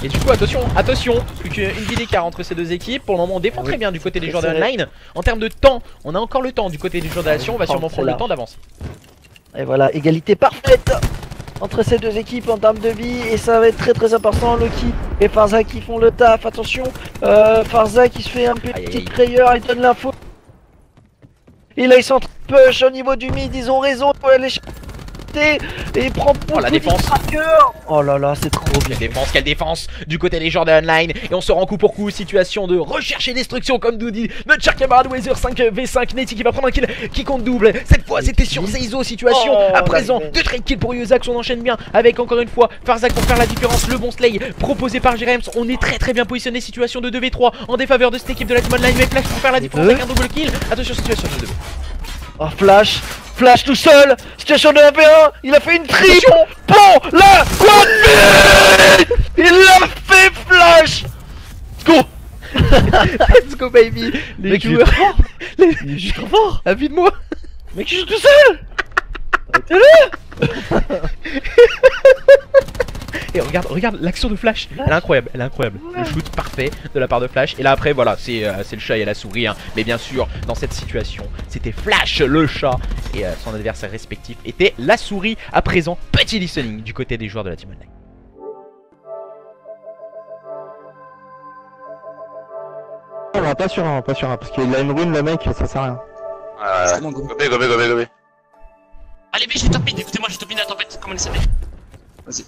et du coup attention, plus qu'une vie d'écart entre ces deux équipes. Pour le moment on défend très bien du côté des joueurs de online. En termes de temps, on a encore le temps du côté des joueurs de l'action, on va sûrement prendre le temps d'avancer. Et voilà, égalité parfaite entre ces deux équipes en termes de vie, et ça va être très important. Loki et Farza qui font le taf, attention, Farza qui se fait un petit frayeur, il donne l'info. Et là ils sont push au niveau du mid, ils ont raison, il faut aller et il prend beaucoup la défense. Oh là là, c'est trop bien. Quelle défense du côté des joueurs de online. Et on se rend coup pour coup, situation de recherche et destruction comme nous dit notre cher camarade Weezer. 5v5, Neti qui va prendre un kill qui compte double. Cette fois c'était sur Seizo, situation à présent de trade kill pour Yuzax. On enchaîne bien avec encore une fois Farzak pour faire la différence. Le bon slay proposé par Jerems. On est très bien positionné, situation de 2v3 en défaveur de cette équipe de la team online. Mais Flash pour faire la différence avec un double kill. Attention, situation de 2v. Oh Flash tout seul, situation de 1v1, il a fait une triple pour la quad. Il l'a fait Flash. Let's go. Let's go baby. Les joueurs, les joueurs forts, à vie de moi. Mec, je joue tout seul. Et regarde l'action de Flash, elle est incroyable, Le shoot parfait de la part de Flash. Et là après voilà, c'est le chat et la souris hein. Mais bien sûr dans cette situation c'était Flash le chat et son adversaire respectif était la souris. À présent petit listening du côté des joueurs de la team online. Non, pas sûr parce qu'il a une rune le mec, ça sert à rien. Gobé. Allez, mais j'ai top mid, écoutez-moi, j'ai top mid à tempête, comment elle s'appelle? Vas-y.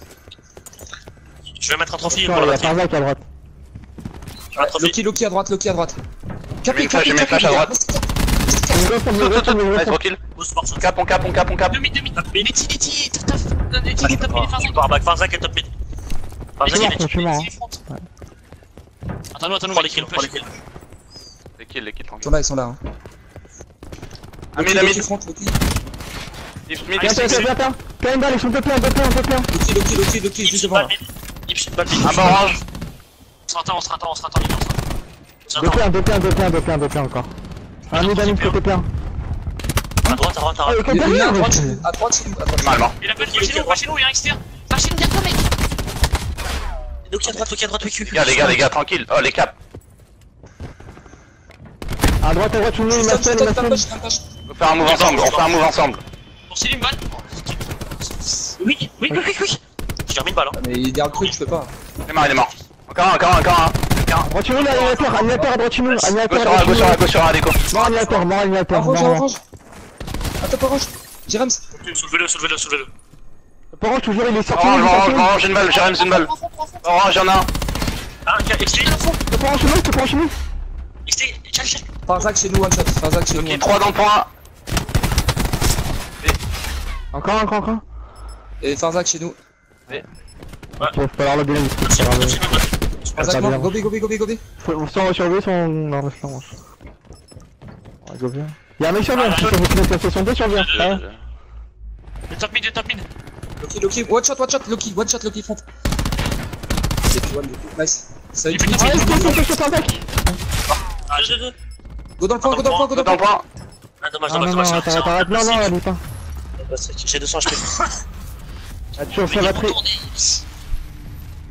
Je vais mettre un trophy pour la batterie. Il y a Farzak à droite. Loki à droite. J'ai mis une flash à droite. Allez, tranquille. Cap, on cap. Demi. Mais Neti, taf. Neti qui est top mid, Farzak est top mid. Farzak est front. Attends-nous, on va les kills. Les kills, tranquille. Ils sont là. Un mid. Viens, plein de balles, ils sont deux plein. Loki, juste devant là. Un bas orange. On se rattend. Deux plein encore. Un mid côté plein. À droite. À droite, c'est nous. C'est mal, mort. Il a pas de chez nous, il y a un extérieur. Par chez nous, derrière toi, mec. Loki à droite, WQ. Les gars, tranquille. Oh, les caps. À droite, tu nous, il m'a fait. On fait un move ensemble. Pour Céline, balle. Oui. J'ai remis une balle. Mais il est derrière le truc, je peux pas. Il est mort. Encore un. Droite-nous, animateur à droite-nous. Gauche sur un déco. Mort animateur. Orange. Attends, orange. Jérems. Soulevez-le. Orange, toujours, il est sorti. Orange, une balle, Jérems, une balle. Orange, y'en a un. Ah, XT. Orange chez nous. XT, tiens. Farzak chez nous, one shot. Ok, 3 dans le point. Encore. Et Farzak chez nous. Ouais. Faut falloir le bien. Farzak mort, gobé. Faut surveiller son arme flanche. Gobé. Y'a un mec sur bien, sur votre 62 sur bien. Le top mid. Loki, one shot, Loki front. C'est one, nice. Ça y est, go dans le point. Ah, dommage. T'arrêtes. Non, elle est pas. J'ai 200 HP. Ah, toujours sa batterie.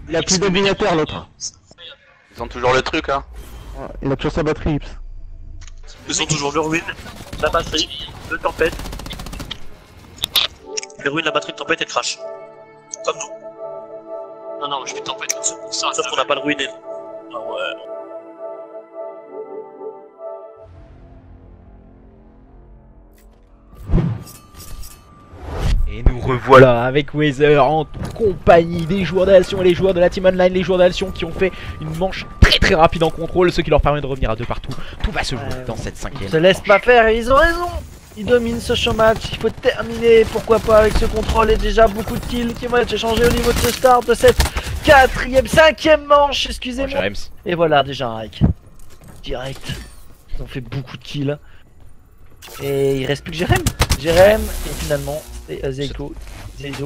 Il a plus d'ordinateur l'autre. Ils ont toujours le truc, hein. Il a toujours sa batterie. Ils sont toujours le ruine, la batterie, le tempête. Le ruine, la batterie de tempête et le crash. Comme nous. Non, je fais tempête. Sauf qu'on n'a pas le ruiné. Ah ouais. Et nous revoilà avec Weezer en compagnie des joueurs de l'action et les joueurs de la team online, les joueurs de l'action qui ont fait une manche très rapide en contrôle, ce qui leur permet de revenir à 2 partout. Tout va se jouer dans cette 5ème. Se laisse pas faire et ils ont raison. Il domine ce showmatch, il faut terminer, pourquoi pas, avec ce contrôle et déjà beaucoup de kills qui vont être échangés au niveau de ce start de cette 5ème manche, excusez-moi. Et voilà, déjà un hack. Direct. Ils ont fait beaucoup de kills. Et il reste plus que Jérém. Jérém, et finalement, c'est Zeizo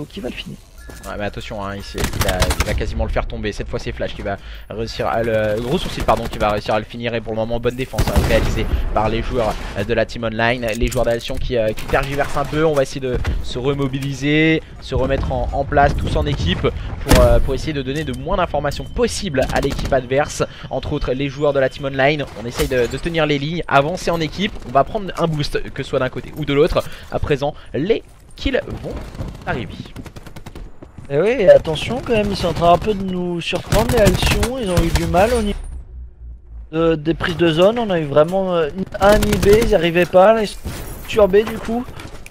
qui va le finir. Ouais, mais attention, hein, ici, il va quasiment le faire tomber. Cette fois, c'est Flash qui va réussir à le. Gros sourcil, pardon, qui va réussir à le finir. Et pour le moment, bonne défense réalisée par les joueurs de la Team Online. Les joueurs d'Alcyon qui tergiversent un peu. On va essayer de se remobiliser, se remettre en place, tous en équipe, pour essayer de donner de moins d'informations possibles à l'équipe adverse. Entre autres, les joueurs de la Team Online. On essaye de tenir les lignes, avancer en équipe. On va prendre un boost, que ce soit d'un côté ou de l'autre. À présent, les kills vont arriver. Et oui, attention quand même, ils sont en train un peu de nous surprendre les Alcyon, ils ont eu du mal au niveau des prises de zone, on a eu vraiment un IB, ils n'y arrivaient pas, là ils sont turbés du coup.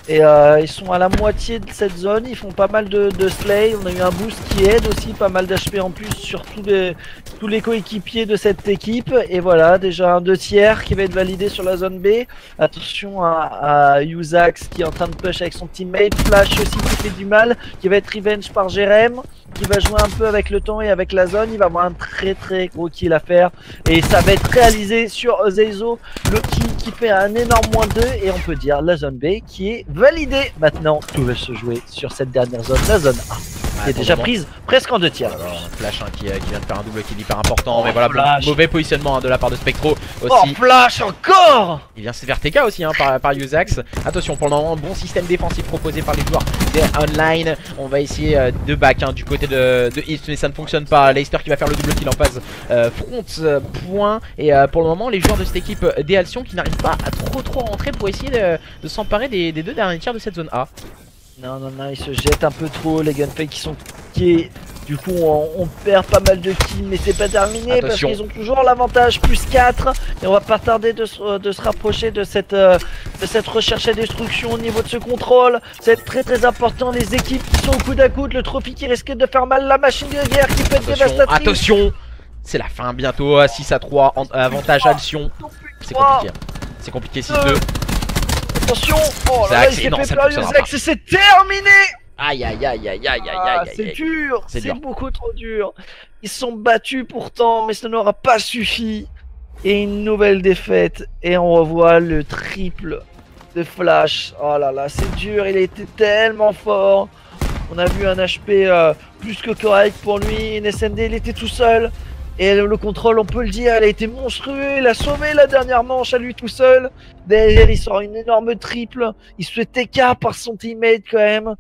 Et ils sont à la moitié de cette zone, ils font pas mal de slay, on a eu un boost qui aide aussi, pas mal d'HP en plus sur tous les coéquipiers de cette équipe. Et voilà, déjà un 2/3 qui va être validé sur la zone B. Attention à Yuzax qui est en train de push avec son teammate, Flash aussi qui fait du mal, qui va être revenge par Jérém, qui va jouer un peu avec le temps et avec la zone, il va avoir un très gros kill à faire. Et ça va être réalisé sur Zeizo, Loki qui fait un énorme -2 et on peut dire la zone B qui est validée. Maintenant, tout va se jouer sur cette dernière zone, la zone A. Qui est déjà prise presque en 2/3. Flash qui vient de faire un double kill hyper important, mais voilà, mauvais positionnement de la part de Spectro aussi. Oh, Flash encore. Il vient se faire TK aussi par Yuzax. Attention, pour le moment, bon système défensif proposé par les joueurs des Online. On va essayer de back du côté de East, mais ça ne fonctionne pas. Leicester qui va faire le double kill en phase front point. Et pour le moment, les joueurs de cette équipe des Alcyon qui n'arrivent pas à trop rentrer pour essayer de s'emparer des deux derniers tiers de cette zone A. Non, ils se jettent un peu trop, les gunfights qui sont piqués. Du coup, on perd pas mal de kills, mais c'est pas terminé. Attention. Parce qu'ils ont toujours l'avantage, +4. Et on va pas tarder de se rapprocher de cette recherche et destruction au niveau de ce contrôle. C'est très important, les équipes qui sont au coude à coude. Le trophy qui risque de faire mal, la machine de guerre qui peut être dévastatrice. Attention, c'est la fin bientôt, 6-3, avantage Alcyon. C'est compliqué. C'est compliqué, 6-2. Attention, oh là là, il s'est fait peur, Yuzax, c'est terminé. Aïe, c'est dur, c'est beaucoup trop dur. Ils se sont battus pourtant, mais ça n'aura pas suffi. Et une nouvelle défaite, et on revoit le triple de Flash. Oh là là, c'est dur, il a été tellement fort. On a vu un HP plus que correct pour lui, une SND, il était tout seul. Et le contrôle, on peut le dire, elle a été monstrueux, il a sauvé la dernière manche à lui tout seul. Derrière, il sort une énorme triple, il se fait TK par son teammate quand même.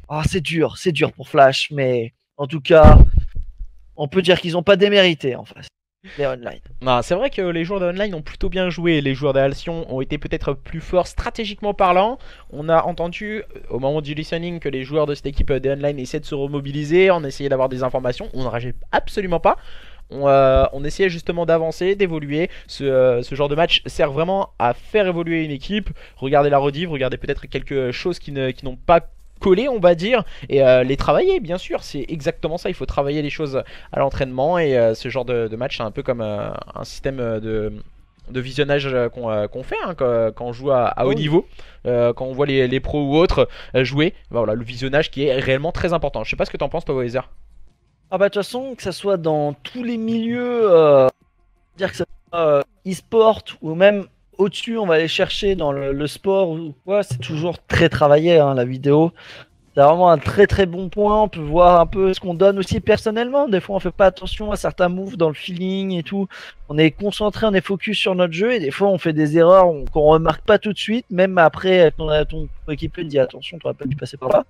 Ah, c'est dur pour Flash, mais en tout cas, on peut dire qu'ils n'ont pas démérité en face, les Online. Non, c'est vrai que les joueurs de Online ont plutôt bien joué, les joueurs d'Alcyon ont été peut-être plus forts stratégiquement parlant. On a entendu au moment du listening que les joueurs de cette équipe des Online essaient de se remobiliser, on essayait d'avoir des informations, on ne rageait absolument pas. On essayait justement d'avancer, d'évoluer. Ce genre de match sert vraiment à faire évoluer une équipe. Regardez la rediff, regardez peut-être quelque chose qui n'ont pas collé, on va dire, et les travailler, bien sûr. C'est exactement ça, il faut travailler les choses à l'entraînement. Et ce genre de match, c'est un peu comme un système de visionnage qu'on fait quand on joue à haut niveau, quand on voit les pros ou autres jouer. Voilà, le visionnage qui est réellement très important. Je sais pas ce que t'en penses, toi, Weezer. Ah bah de toute façon, que ça soit dans tous les milieux, dire que ça soit e-sport ou même au-dessus, on va aller chercher dans le sport ou quoi, c'est toujours très travaillé, hein, la vidéo. C'est vraiment un très bon point, on peut voir un peu ce qu'on donne aussi personnellement. Des fois on fait pas attention à certains moves dans le feeling et tout. On est concentré, on est focus sur notre jeu et des fois on fait des erreurs qu'on remarque pas tout de suite. Même après ton équipier dit attention, tu n'aurais pas dû passer par là.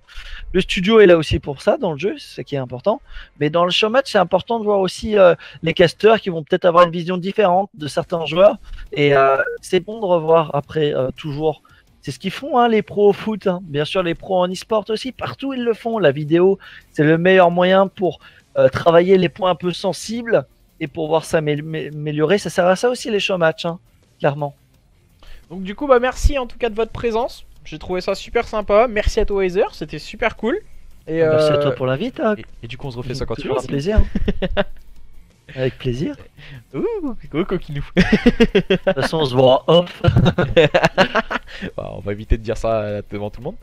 Le studio est là aussi pour ça dans le jeu, c'est ce qui est important. Mais dans le showmatch c'est important de voir aussi les casters qui vont peut-être avoir une vision différente de certains joueurs. Et c'est bon de revoir après toujours. C'est ce qu'ils font, hein, les pros au foot, hein. Bien sûr les pros en e-sport aussi, partout ils le font. La vidéo, c'est le meilleur moyen pour travailler les points un peu sensibles et pour voir s'améliorer. Ça sert à ça aussi les showmatch, hein, clairement. Donc du coup, bah merci en tout cas de votre présence. J'ai trouvé ça super sympa. Merci à toi Weezer, c'était super cool. Et merci à toi pour l'invite. Hein. Et du coup on se refait ça quand tu veux. C'est un plaisir. Avec plaisir. Ouh, coquinou. De toute façon, on se voit en off. On va éviter de dire ça devant tout le monde.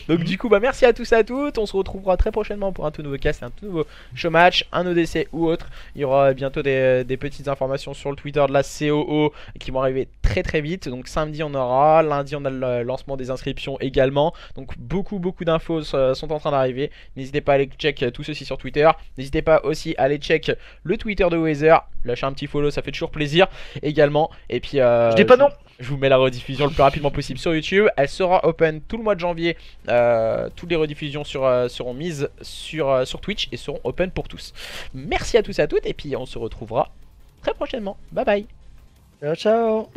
Donc du coup merci à tous et à toutes. On se retrouvera très prochainement pour un tout nouveau cast, un tout nouveau show match, un ODC ou autre. Il y aura bientôt des petites informations sur le Twitter de la COO qui vont arriver très vite. Donc samedi on aura, lundi on a le lancement des inscriptions également. Donc beaucoup d'infos sont en train d'arriver. N'hésitez pas à aller check tout ceci sur Twitter. N'hésitez pas aussi à aller check le Twitter de Weather. Lâchez un petit follow, ça fait toujours plaisir également. Et puis je dis pas non. Je vous mets la rediffusion le plus rapidement possible sur YouTube. Elle sera open tout le mois de janvier. Toutes les rediffusions seront mises sur Twitch et seront open pour tous. Merci à tous et à toutes. Et puis on se retrouvera très prochainement. Bye bye. Ciao ciao.